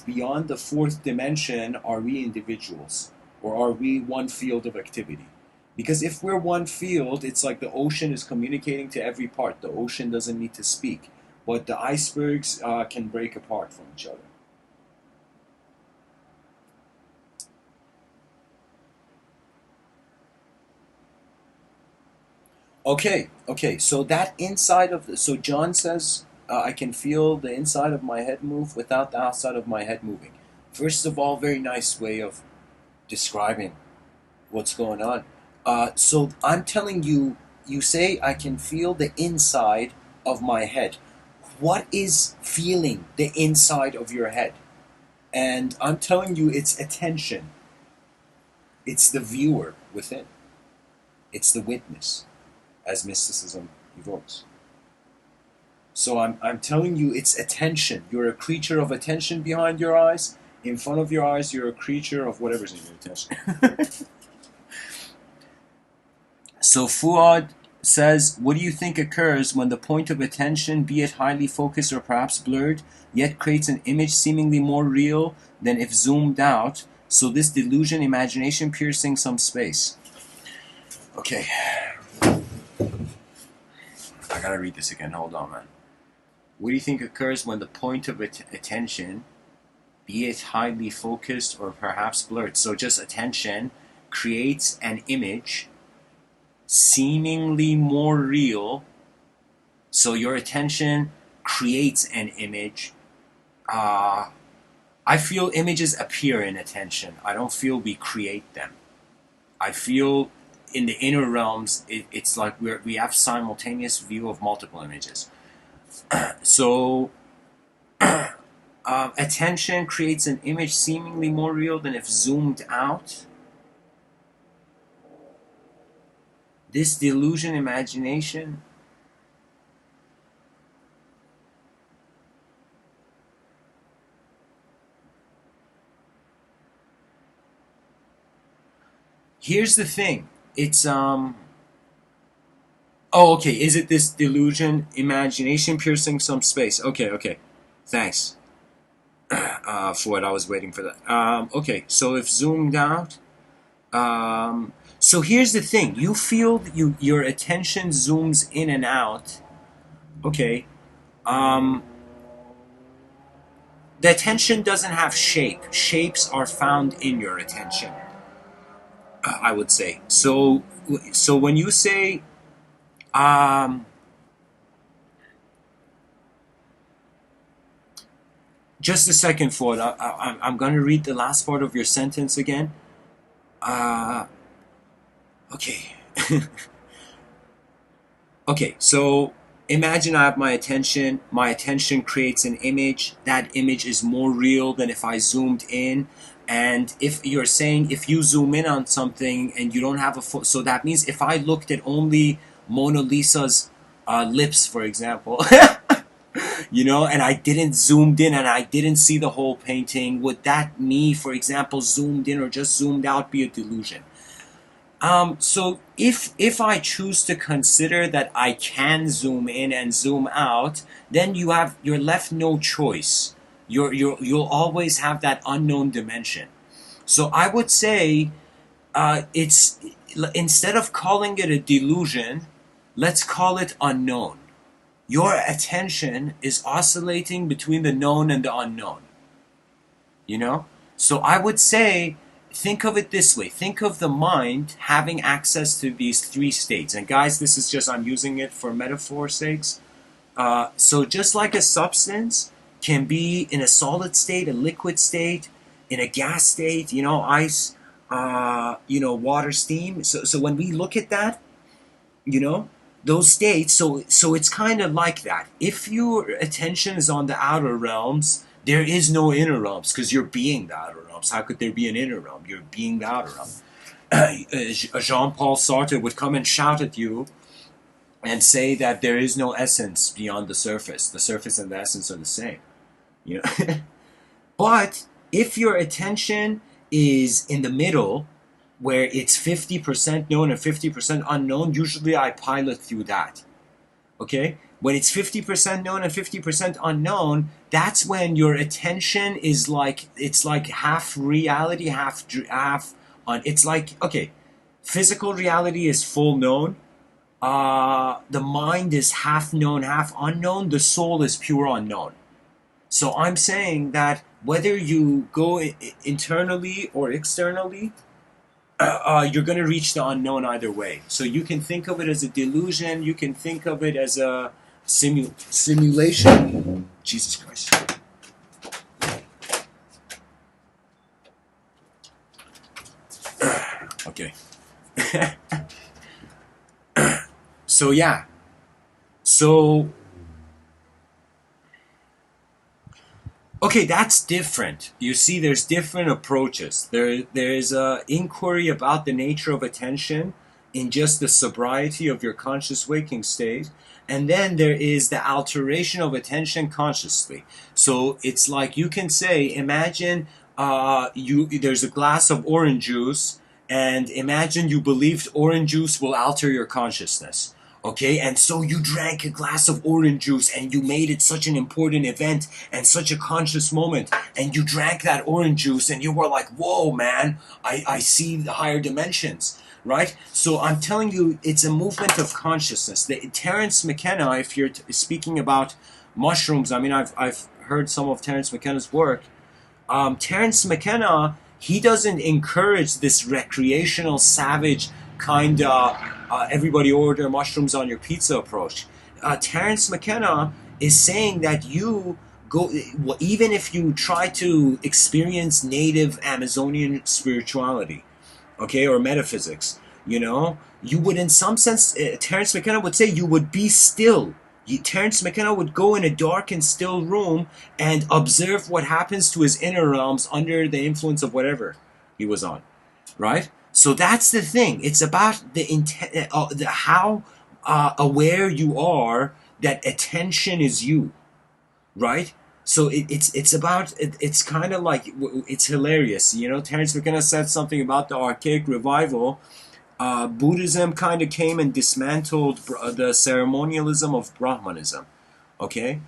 beyond the fourth dimension, are we individuals, or are we one field of activity? Because if we're one field, it's like the ocean is communicating to every part. The ocean doesn't need to speak, but the icebergs can break apart from each other. Okay, so that inside of so John says, I can feel the inside of my head move without the outside of my head moving. First of all, very nice way of describing what's going on. So I'm telling you, you say I can feel the inside of my head. What is feeling the inside of your head? And I'm telling you, it's attention. It's the viewer within. It's the witness, as mysticism evokes. So I'm telling you, it's attention. You're a creature of attention behind your eyes. In front of your eyes, you're a creature of whatever's in your attention. So Fuad says, what do you think occurs when the point of attention, be it highly focused or perhaps blurred, yet creates an image seemingly more real than if zoomed out? So this delusion, imagination piercing some space. Okay. I gotta read this again. Hold on, man. What do you think occurs when the point of attention, be it highly focused or perhaps blurred, so just attention, creates an image seemingly more real? So your attention creates an image. I feel images appear in attention. I don't feel we create them. I feel in the inner realms, it's like we have simultaneous view of multiple images. So attention creates an image seemingly more real than if zoomed out. This delusion, imagination, here's the thing. It's oh, okay. Is it this delusion, imagination piercing some space? Okay. Thanks for what I was waiting for that. Okay, so if zoomed out, so here's the thing. You feel that your attention zooms in and out. Okay. The attention doesn't have shape. Shapes are found in your attention, I would say. So when you say, just a second, Ford. I'm going to read the last part of your sentence again. Okay. Okay, so imagine I have my attention. My attention creates an image. That image is more real than if I zoomed in. And if you're saying if you zoom in on something and you don't have a so that means if I looked at only Mona Lisa's lips, for example, you know, and I didn't zoomed in and I didn't see the whole painting, would that me, for example, zoomed in or just zoomed out be a delusion? So if I choose to consider that I can zoom in and zoom out, then you're left no choice. You'll always have that unknown dimension. So I would say it's instead of calling it a delusion, let's call it unknown. Your attention is oscillating between the known and the unknown. You know? So I would say think of it this way. Think of the mind having access to these three states. And guys, this is just, I'm using it for metaphor's sakes. So just like a substance can be in a solid state, a liquid state, in a gas state, ice, water, steam. So when we look at that, those states, so it's kind of like that. If your attention is on the outer realms, there is no inner realms because you're being the outer realms. How could there be an inner realm? You're being the outer realm. Jean-Paul Sartre would come and shout at you and say that there is no essence beyond the surface. The surface and the essence are the same. But if your attention is in the middle, where it's 50% known and 50% unknown, usually I pilot through that. Okay? When it's 50% known and 50% unknown, that's when your attention is like, it's like half reality, half on. It's like, okay, physical reality is full known. The mind is half known, half unknown. The soul is pure unknown. So I'm saying that whether you go internally or externally, you're going to reach the unknown either way. So you can think of it as a delusion. You can think of it as a simulation. Jesus Christ. Okay. So yeah. So okay, that's different. You see, there's different approaches. There's a inquiry about the nature of attention in just the sobriety of your conscious waking state, and then there is the alteration of attention consciously. So it's like you can say, imagine there's a glass of orange juice, and imagine you believed orange juice will alter your consciousness. Okay, and so you drank a glass of orange juice and you made it such an important event and such a conscious moment, and you drank that orange juice and you were like, whoa, man, I see the higher dimensions, right? So I'm telling you, it's a movement of consciousness. Terence McKenna, if you're speaking about mushrooms, I mean, I've heard some of Terence McKenna's work. Terence McKenna, he doesn't encourage this recreational, savage kind of everybody order mushrooms on your pizza approach. Terence McKenna is saying that you go, even if you try to experience native Amazonian spirituality, okay, or metaphysics, you would, in some sense, Terence McKenna would say you would be still. Terence McKenna would go in a dark and still room and observe what happens to his inner realms under the influence of whatever he was on, right? So that's the thing. It's about the intent, how aware you are that attention is you, right? So it's about it's kind of like, it's hilarious, Terence McKenna said something about the archaic revival. Buddhism kind of came and dismantled the ceremonialism of Brahmanism. Okay,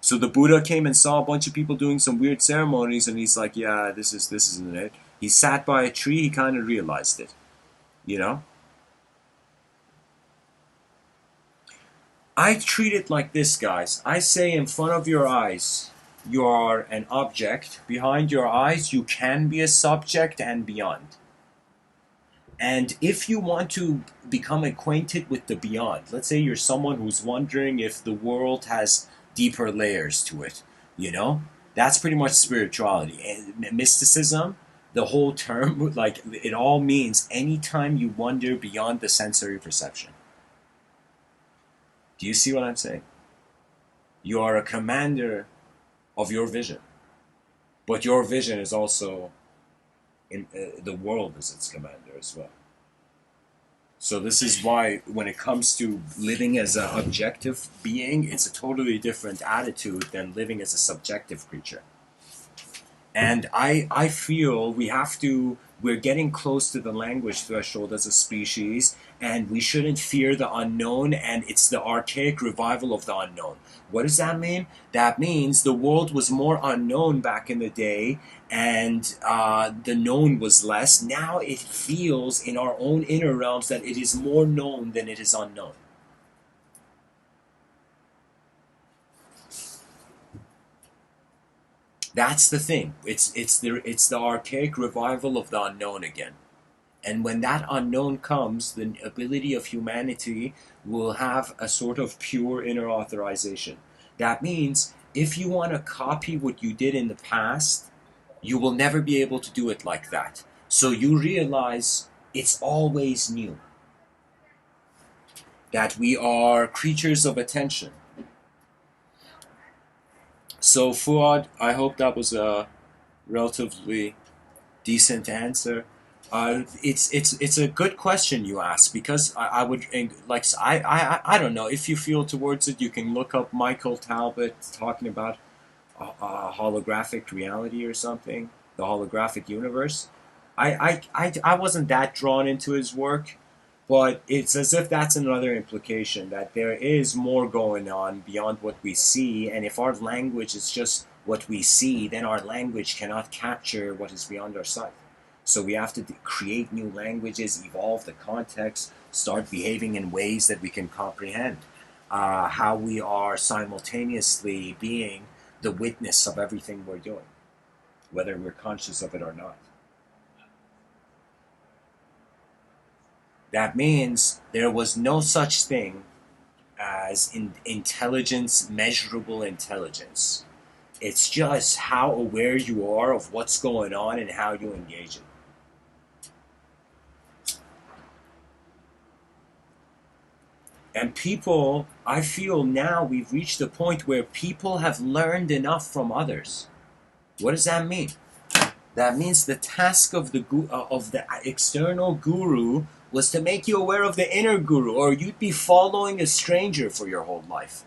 so the Buddha came and saw a bunch of people doing some weird ceremonies, and he's like, yeah, this isn't it. He sat by a tree, he kind of realized it, I treat it like this, guys. I say, in front of your eyes, you are an object. Behind your eyes, you can be a subject and beyond. And if you want to become acquainted with the beyond, let's say you're someone who's wondering if the world has deeper layers to it, that's pretty much spirituality. And mysticism, the whole term, like, it all means anytime you wonder beyond the sensory perception. Do you see what I'm saying? You are a commander of your vision. But your vision is also, the world is its commander as well. So this is why, when it comes to living as an objective being, it's a totally different attitude than living as a subjective creature. And I feel we're getting close to the language threshold as a species, and we shouldn't fear the unknown, and it's the archaic revival of the unknown. What does that mean? That means the world was more unknown back in the day, and the known was less. Now it feels in our own inner realms that it is more known than it is unknown. That's the thing. It's the archaic revival of the unknown again. And when that unknown comes, the ability of humanity will have a sort of pure inner authorization. That means if you want to copy what you did in the past, you will never be able to do it like that. So you realize it's always new. That we are creatures of attention. So Fuad, I hope that was a relatively decent answer. It's a good question you ask, because I would like I don't know if you feel towards it. You can look up Michael Talbot talking about holographic reality or something, the holographic universe. I wasn't that drawn into his work, but it's as if that's another implication that there is more going on beyond what we see, and if our language is just what we see, then our language cannot capture what is beyond our sight. So we have to create new languages, evolve the context, start behaving in ways that we can comprehend. How we are simultaneously being the witness of everything we're doing, whether we're conscious of it or not. That means there was no such thing as intelligence, measurable intelligence. It's just how aware you are of what's going on and how you engage it. And people, I feel now we've reached a point where people have learned enough from others. What does that mean? That means the task of the external guru was to make you aware of the inner guru, or you'd be following a stranger for your whole life.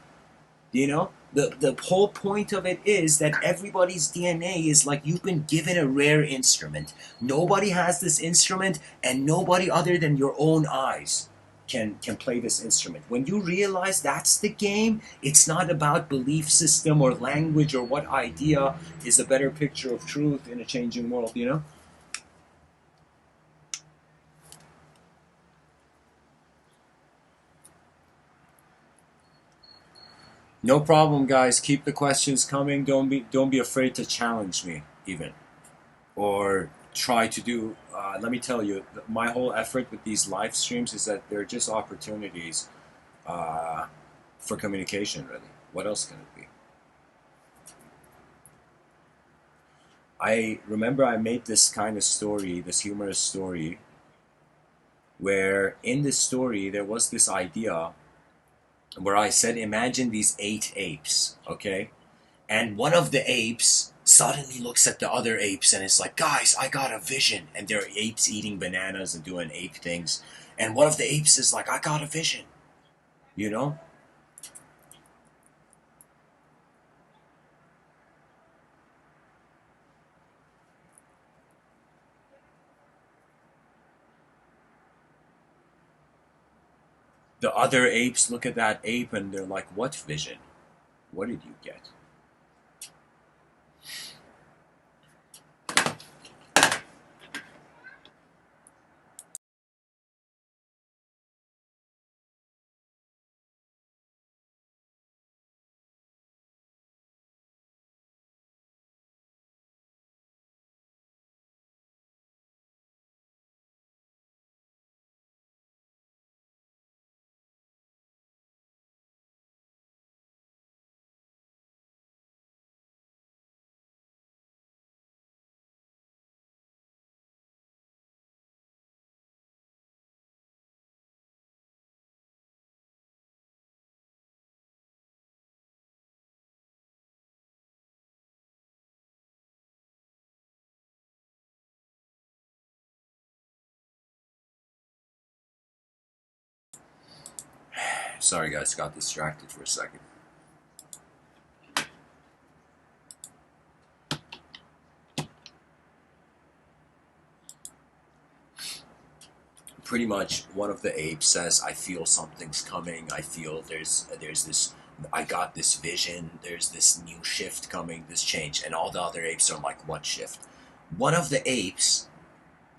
You know? The whole point of it is that everybody's DNA is like you've been given a rare instrument. Nobody has this instrument, and nobody other than your own eyes can play this instrument. When you realize that's the game, it's not about belief system or language or what idea is a better picture of truth in a changing world, you know? No problem, guys. Keep the questions coming. Don't be afraid to challenge me, even, or try to do. Let me tell you, my whole effort with these live streams is that they're just opportunities for communication. Really, what else can it be? I remember I made this kind of story, this humorous story, where in this story there was this idea where I said, imagine these 8 apes, okay? And one of the apes suddenly looks at the other apes and is like, guys, I got a vision. And there are apes eating bananas and doing ape things. And one of the apes is like, I got a vision. You know? The other apes look at that ape and they're like, what vision? What did you get? Sorry, guys, got distracted for a second. Pretty much, one of the apes says, I feel something's coming. I feel there's this. I got this vision. There's this new shift coming. This change, and all the other apes are like, what shift? One of the apes,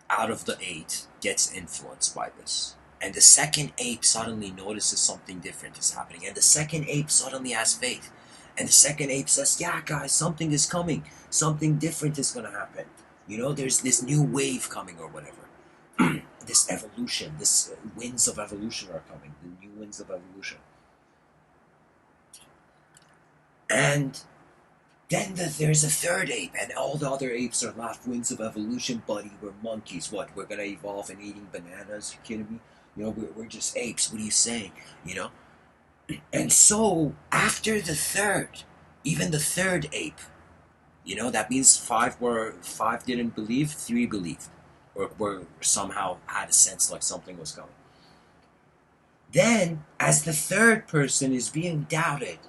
out of the 8, gets influenced by this. And the second ape suddenly notices something different is happening. And the second ape suddenly has faith. And the second ape says, yeah, guys, something is coming. Something different is going to happen. You know, there's this new wave coming or whatever. This evolution, this winds of evolution are coming. The new winds of evolution. And then there's a third ape, and all the other apes are left. Winds of evolution, buddy. We're monkeys. What? We're going to evolve in eating bananas? You kidding me? You know, we're just apes. What are you saying? You know? And so, after the third, even the third ape, you know, that means five didn't believe, three believed, or were somehow had a sense like something was coming. Then, as the third person is being doubted,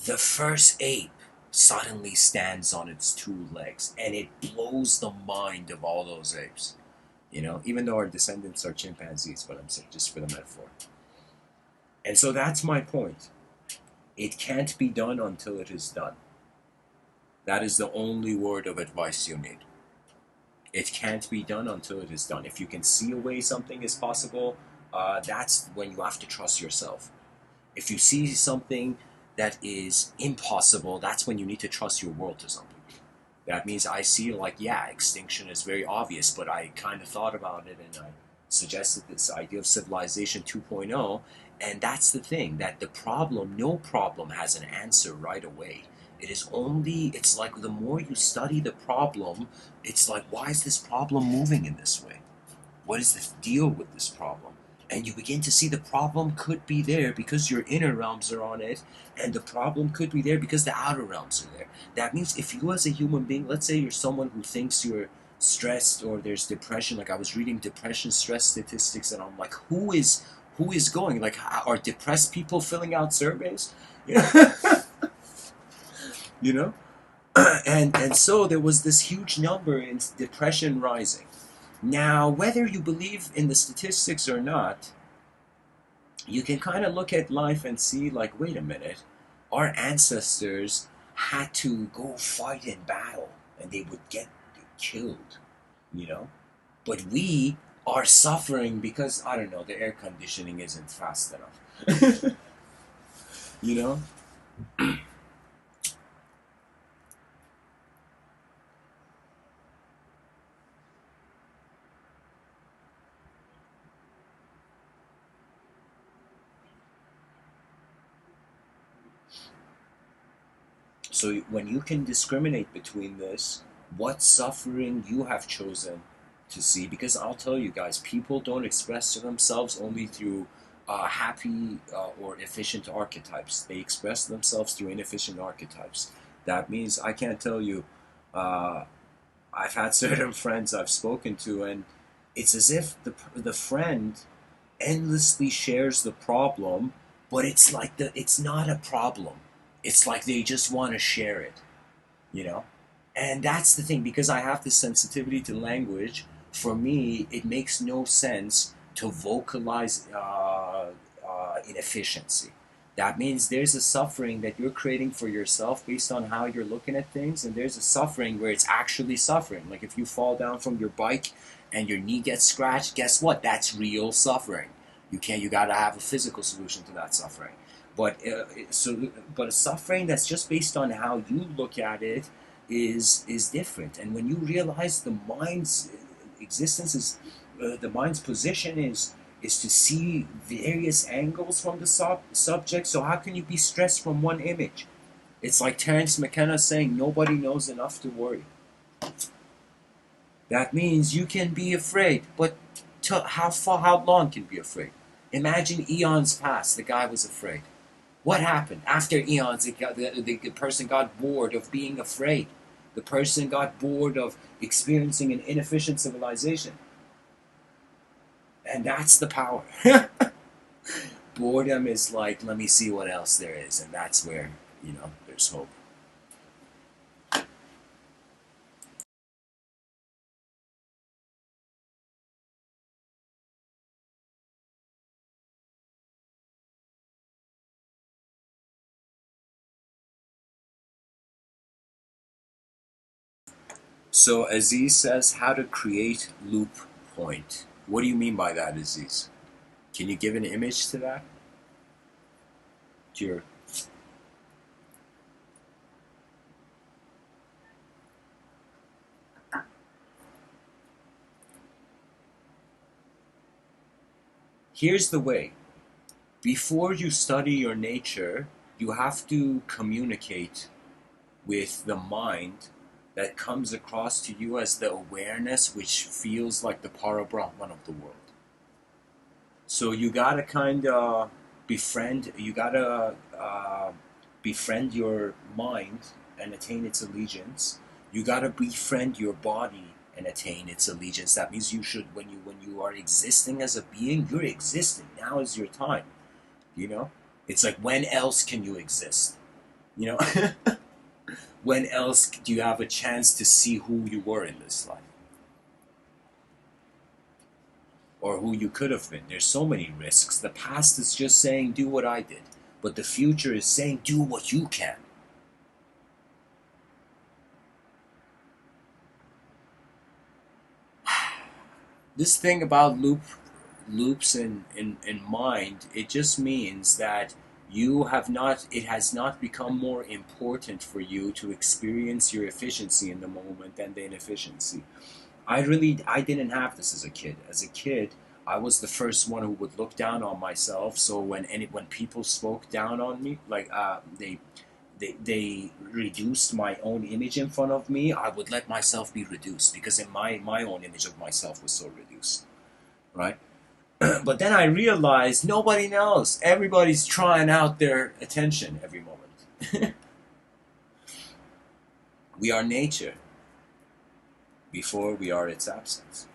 the first ape suddenly stands on its two legs, and it blows the mind of all those apes. You know, even though our descendants are chimpanzees, but I'm saying just for the metaphor. And so that's my point. It can't be done until it is done. That is the only word of advice you need. It can't be done until it is done. If you can see a way something is possible, that's when you have to trust yourself. If you see something that is impossible, that's when you need to trust your world to something. That means I see like, yeah, extinction is very obvious, but I kind of thought about it and I suggested this idea of civilization 2.0, and that's the thing, that the problem, no problem has an answer right away. It is only, it's like the more you study the problem, it's like, why is this problem moving in this way? What is the deal with this problem? And you begin to see the problem could be there because your inner realms are on it, and the problem could be there because the outer realms are there. That means if you as a human being, let's say you're someone who thinks you're stressed or there's depression, like I was reading depression stress statistics and I'm like, who is going? Like, are depressed people filling out surveys? You know? And so there was this huge number in depression rising. Now, whether you believe in the statistics or not, you can kind of look at life and see, like, wait a minute, our ancestors had to go fight in battle and they would get killed, you know? But we are suffering because, I don't know, the air conditioning isn't fast enough, you know? So when you can discriminate between this, what suffering you have chosen to see, because I'll tell you guys, people don't express themselves only through happy or efficient archetypes. They express themselves through inefficient archetypes. That means I can't tell you. Uh, I've had certain friends I've spoken to, and it's as if the friend endlessly shares the problem, but it's like it's not a problem. It's like they just want to share it, you know? And that's the thing, because I have this sensitivity to language, for me, it makes no sense to vocalize inefficiency. That means there's a suffering that you're creating for yourself based on how you're looking at things, and there's a suffering where it's actually suffering. Like if you fall down from your bike and your knee gets scratched, guess what? That's real suffering. You gotta have a physical solution to that suffering. But a suffering that's just based on how you look at it is different. And when you realize the mind's existence is the mind's position is to see various angles from the subject. So how can you be stressed from one image? It's like Terence McKenna saying nobody knows enough to worry. That means you can be afraid, but how long can you be afraid? Imagine eons past, the guy was afraid. What happened? After eons, the person got bored of being afraid. The person got bored of experiencing an inefficient civilization. And that's the power. Boredom is like, let me see what else there is. And that's where, there's hope. So Aziz says how to create loop point. What do you mean by that, Aziz? Can you give an image to that? your... Here's the way. Before you study your nature, you have to communicate with the mind that comes across to you as the awareness which feels like the Parabrahman of the world. So you gotta kind of befriend your mind and attain its allegiance. You gotta befriend your body and attain its allegiance. That means you should, when you are existing as a being, you're existing. Now is your time. You know, it's like, when else can you exist? You know, when else do you have a chance to see who you were in this life? Or who you could have been. There's so many risks. The past is just saying, do what I did. But the future is saying, do what you can. This thing about loops in mind, it just means that it has not become more important for you to experience your efficiency in the moment than the inefficiency. I didn't have this as a kid. As a kid, I was the first one who would look down on myself. So when people spoke down on me, like they reduced my own image in front of me, I would let myself be reduced, because in my own image of myself was so reduced, right? But then I realized nobody knows. Everybody's trying out their attention every moment. We are nature before we are its absence.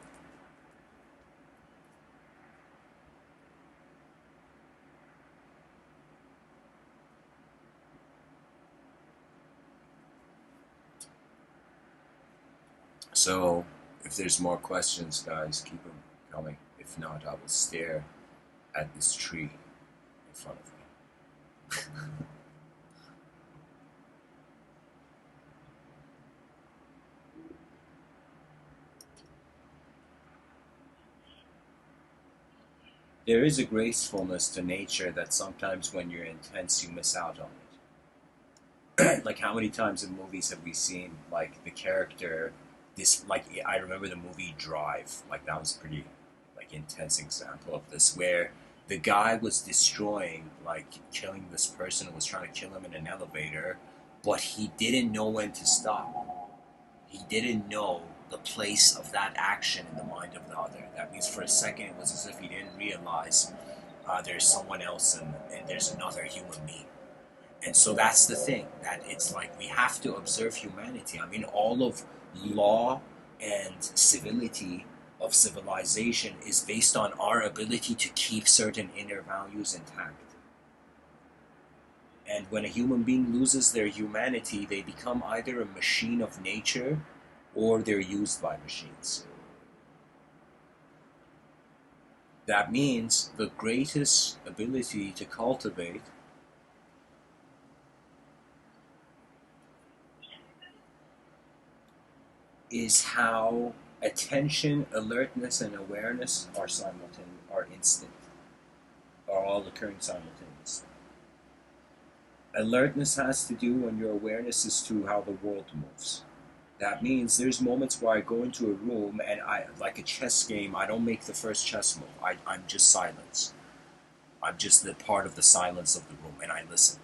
So, if there's more questions, guys, keep them coming. If not, I will stare at this tree in front of me. There is a gracefulness to nature that sometimes when you're intense, you miss out on it. Like, how many times in movies have we seen, like, the character, I remember the movie Drive, like, that was a pretty, like, intense example of this, where the guy was destroying, like, killing this person who was trying to kill him in an elevator, but he didn't know when to stop. He didn't know the place of that action in the mind of the other. That means for a second it was as if he didn't realize there's someone else and there's another human being. And so that's the thing, that it's like we have to observe humanity. I mean, all of law and civility of civilization is based on our ability to keep certain inner values intact. And when a human being loses their humanity, they become either a machine of nature or they're used by machines. That means the greatest ability to cultivate is how attention, alertness, and awareness are instant, are all occurring simultaneously. Alertness has to do when your awareness is to how the world moves. That means there's moments where I go into a room and like a chess game, I don't make the first chess move. I'm just silence. I'm just the part of the silence of the room, and I listen.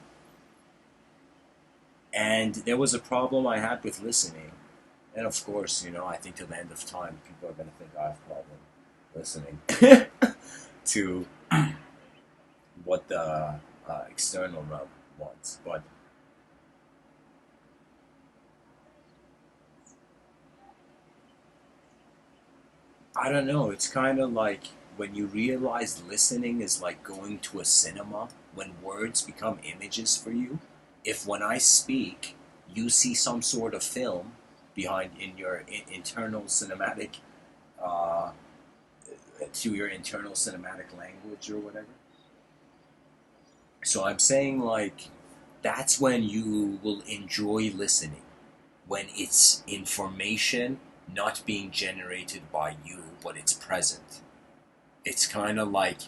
And there was a problem I had with listening. And of course, I think till the end of time, people are going to think I have a problem listening to what the external realm wants. But I don't know, it's kind of like when you realize listening is like going to a cinema, when words become images for you. If when I speak, you see some sort of film behind in your internal cinematic, to your internal cinematic language or whatever. So I'm saying, like, that's when you will enjoy listening, when it's information not being generated by you, but it's present. It's kind of like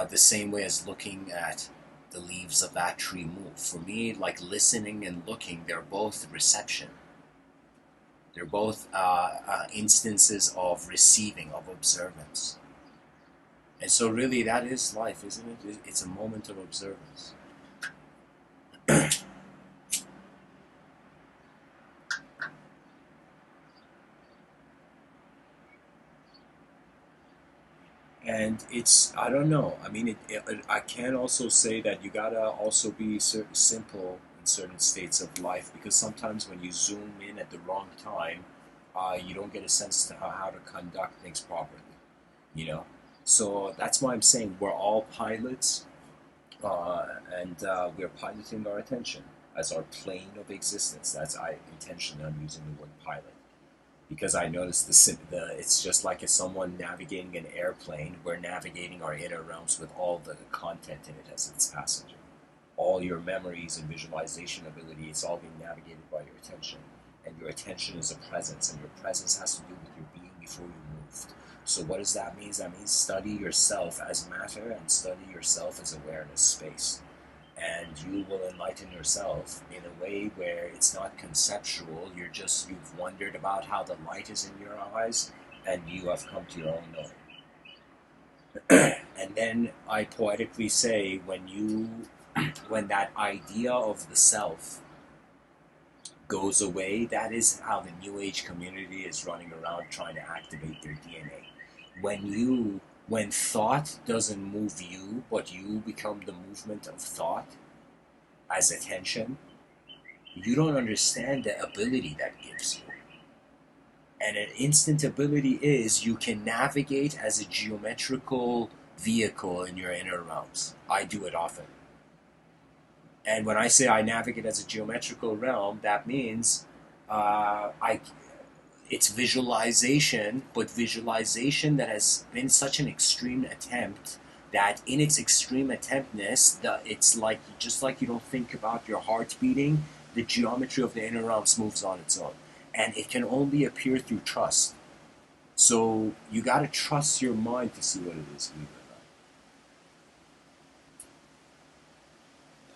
the same way as looking at the leaves of that tree move. For me, like listening and looking, they're both reception. They're both instances of receiving, of observance. And so really that is life, isn't it? It's a moment of observance. And it's, I don't know. I mean, I can also say that you gotta also be simple in certain states of life, because sometimes when you zoom in at the wrong time, you don't get a sense to how to conduct things properly, you know? So that's why I'm saying we're all pilots, and we're piloting our attention as our plane of existence. That's I intentionally I'm using the word pilot, because I noticed it's just like if someone navigating an airplane, we're navigating our inner realms with all the content in it as its passenger. All your memories and visualization ability, it's all being navigated by your attention. And your attention is a presence, and your presence has to do with your being before you moved. So what does that mean? That means study yourself as matter and study yourself as awareness space. And you will enlighten yourself in a way where it's not conceptual. You've wondered about how the light is in your eyes, and you have come to your own knowing. And then I poetically say, when that idea of the self goes away, that is how the New Age community is running around trying to activate their DNA. When thought doesn't move you, but you become the movement of thought as attention, you don't understand the ability that gives you. And an instant ability is you can navigate as a geometrical vehicle in your inner realms. I do it often. And when I say I navigate as a geometrical realm, that means it's visualization, but visualization that has been such an extreme attempt that in its extreme attemptness, it's like, just like you don't think about your heart beating, the geometry of the inner realms moves on its own. And it can only appear through trust. So you gotta trust your mind to see what it is, believe it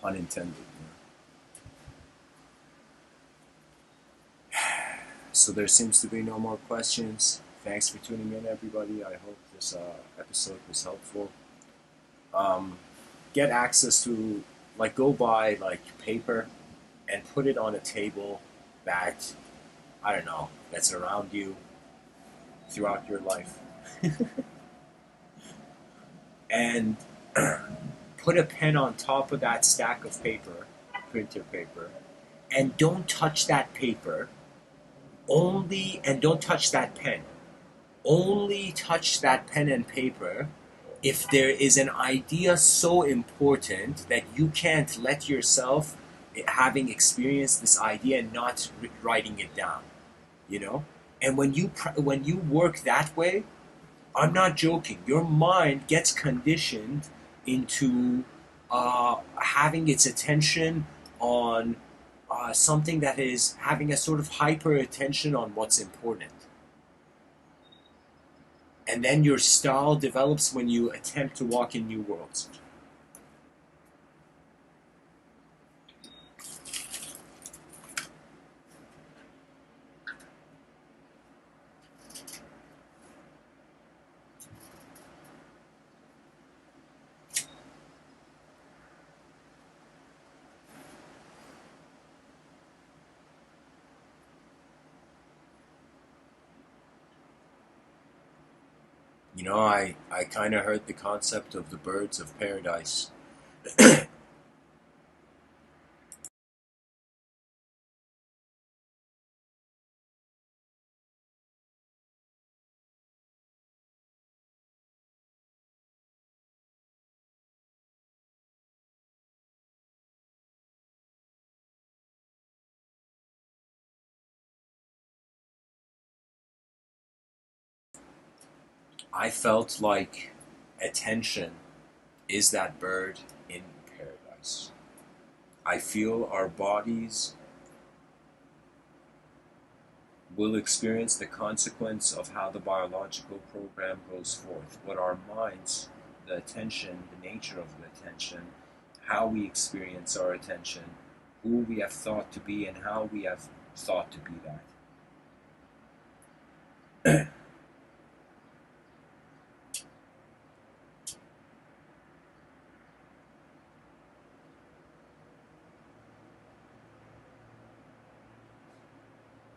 or not. Pun intended. So there seems to be no more questions. Thanks for tuning in, everybody. I hope this episode was helpful. Get access to, go buy paper and put it on a table that, I don't know, that's around you throughout your life. And put a pen on top of that stack of paper, printer paper, and don't touch that paper. And don't touch that pen. Only touch that pen and paper if there is an idea so important that you can't let yourself, having experienced this idea, and not writing it down, And when you work that way, I'm not joking, your mind gets conditioned into having its attention on something that is having a sort of hyper attention on what's important. And then your style develops when you attempt to walk in new worlds. I kind of heard the concept of the birds of paradise. I felt like attention is that bird in paradise. I feel our bodies will experience the consequence of how the biological program goes forth. But our minds, the attention, the nature of the attention, how we experience our attention, who we have thought to be, and how we have thought to be that.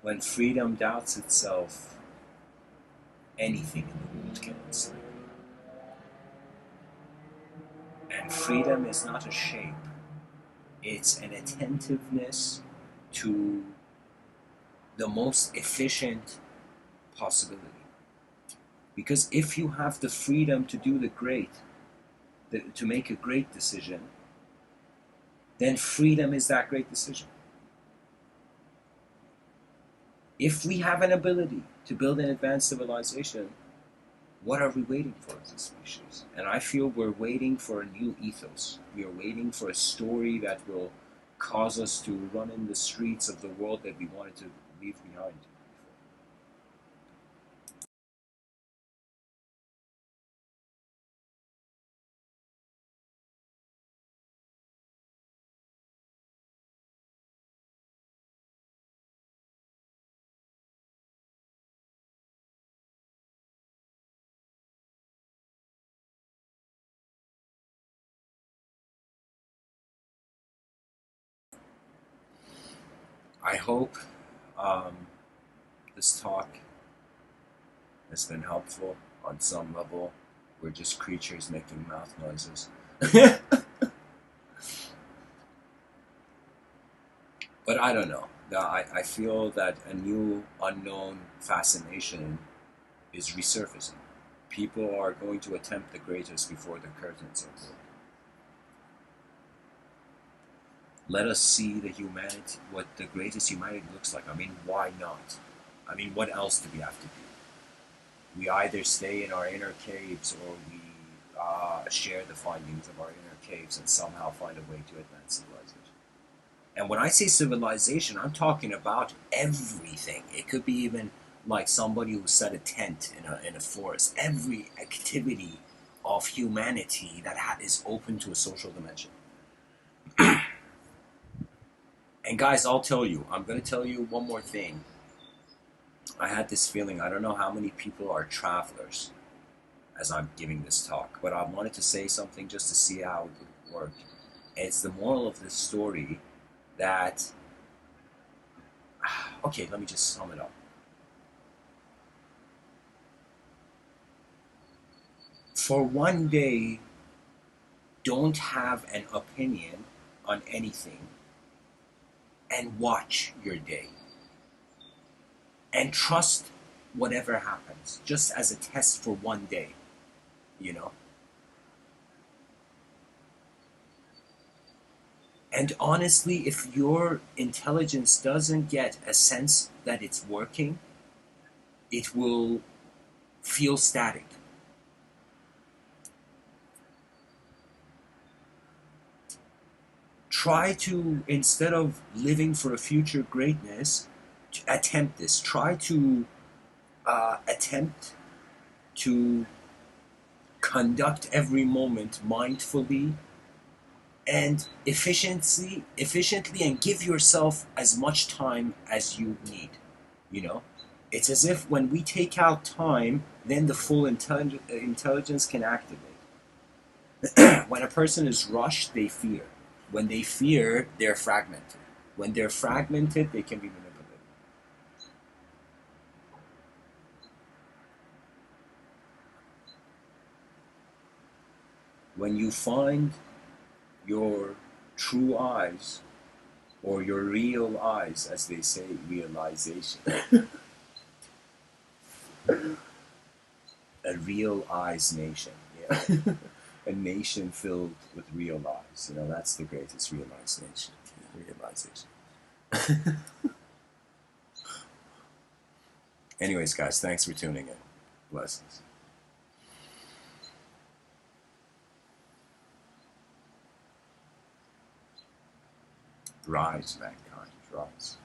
When freedom doubts itself, anything in the world can enslave you. And freedom is not a shape, it's an attentiveness to the most efficient possibility. Because if you have the freedom to do to make a great decision, then freedom is that great decision. If we have an ability to build an advanced civilization, what are we waiting for as a species? And I feel we're waiting for a new ethos. We are waiting for a story that will cause us to run in the streets of the world that we wanted to leave behind. I hope this talk has been helpful on some level. We're just creatures making mouth noises. But I don't know. I feel that a new unknown fascination is resurfacing. People are going to attempt the greatest before the curtains are pulled. Let us see what the greatest humanity looks like. I mean, why not? I mean, what else do we have to do? We either stay in our inner caves or we share the findings of our inner caves and somehow find a way to advance civilization. And when I say civilization, I'm talking about everything. It could be even like somebody who set a tent in a forest. Every activity of humanity that is open to a social dimension. And guys, I'm going to tell you one more thing. I had this feeling, I don't know how many people are travelers as I'm giving this talk, but I wanted to say something just to see how it would work. And it's the moral of this story that, okay, let me just sum it up. For one day, don't have an opinion on anything and watch your day. And trust whatever happens, just as a test for one day, you know? And honestly, if your intelligence doesn't get a sense that it's working, it will feel static. Try to, instead of living for a future greatness, attempt this. Try to attempt to conduct every moment mindfully and efficiently, and give yourself as much time as you need. You know, it's as if when we take out time, then the full intelligence can activate. When a person is rushed, they fear. When they fear, they're fragmented. When they're fragmented, they can be manipulated. When you find your true eyes, or your real eyes, as they say, realization. A real eyes nation, yeah. A nation filled with real eyes. You know, that's the greatest realization. Realization. Anyways, guys, thanks for tuning in. Blessings. Rise, mankind, rise.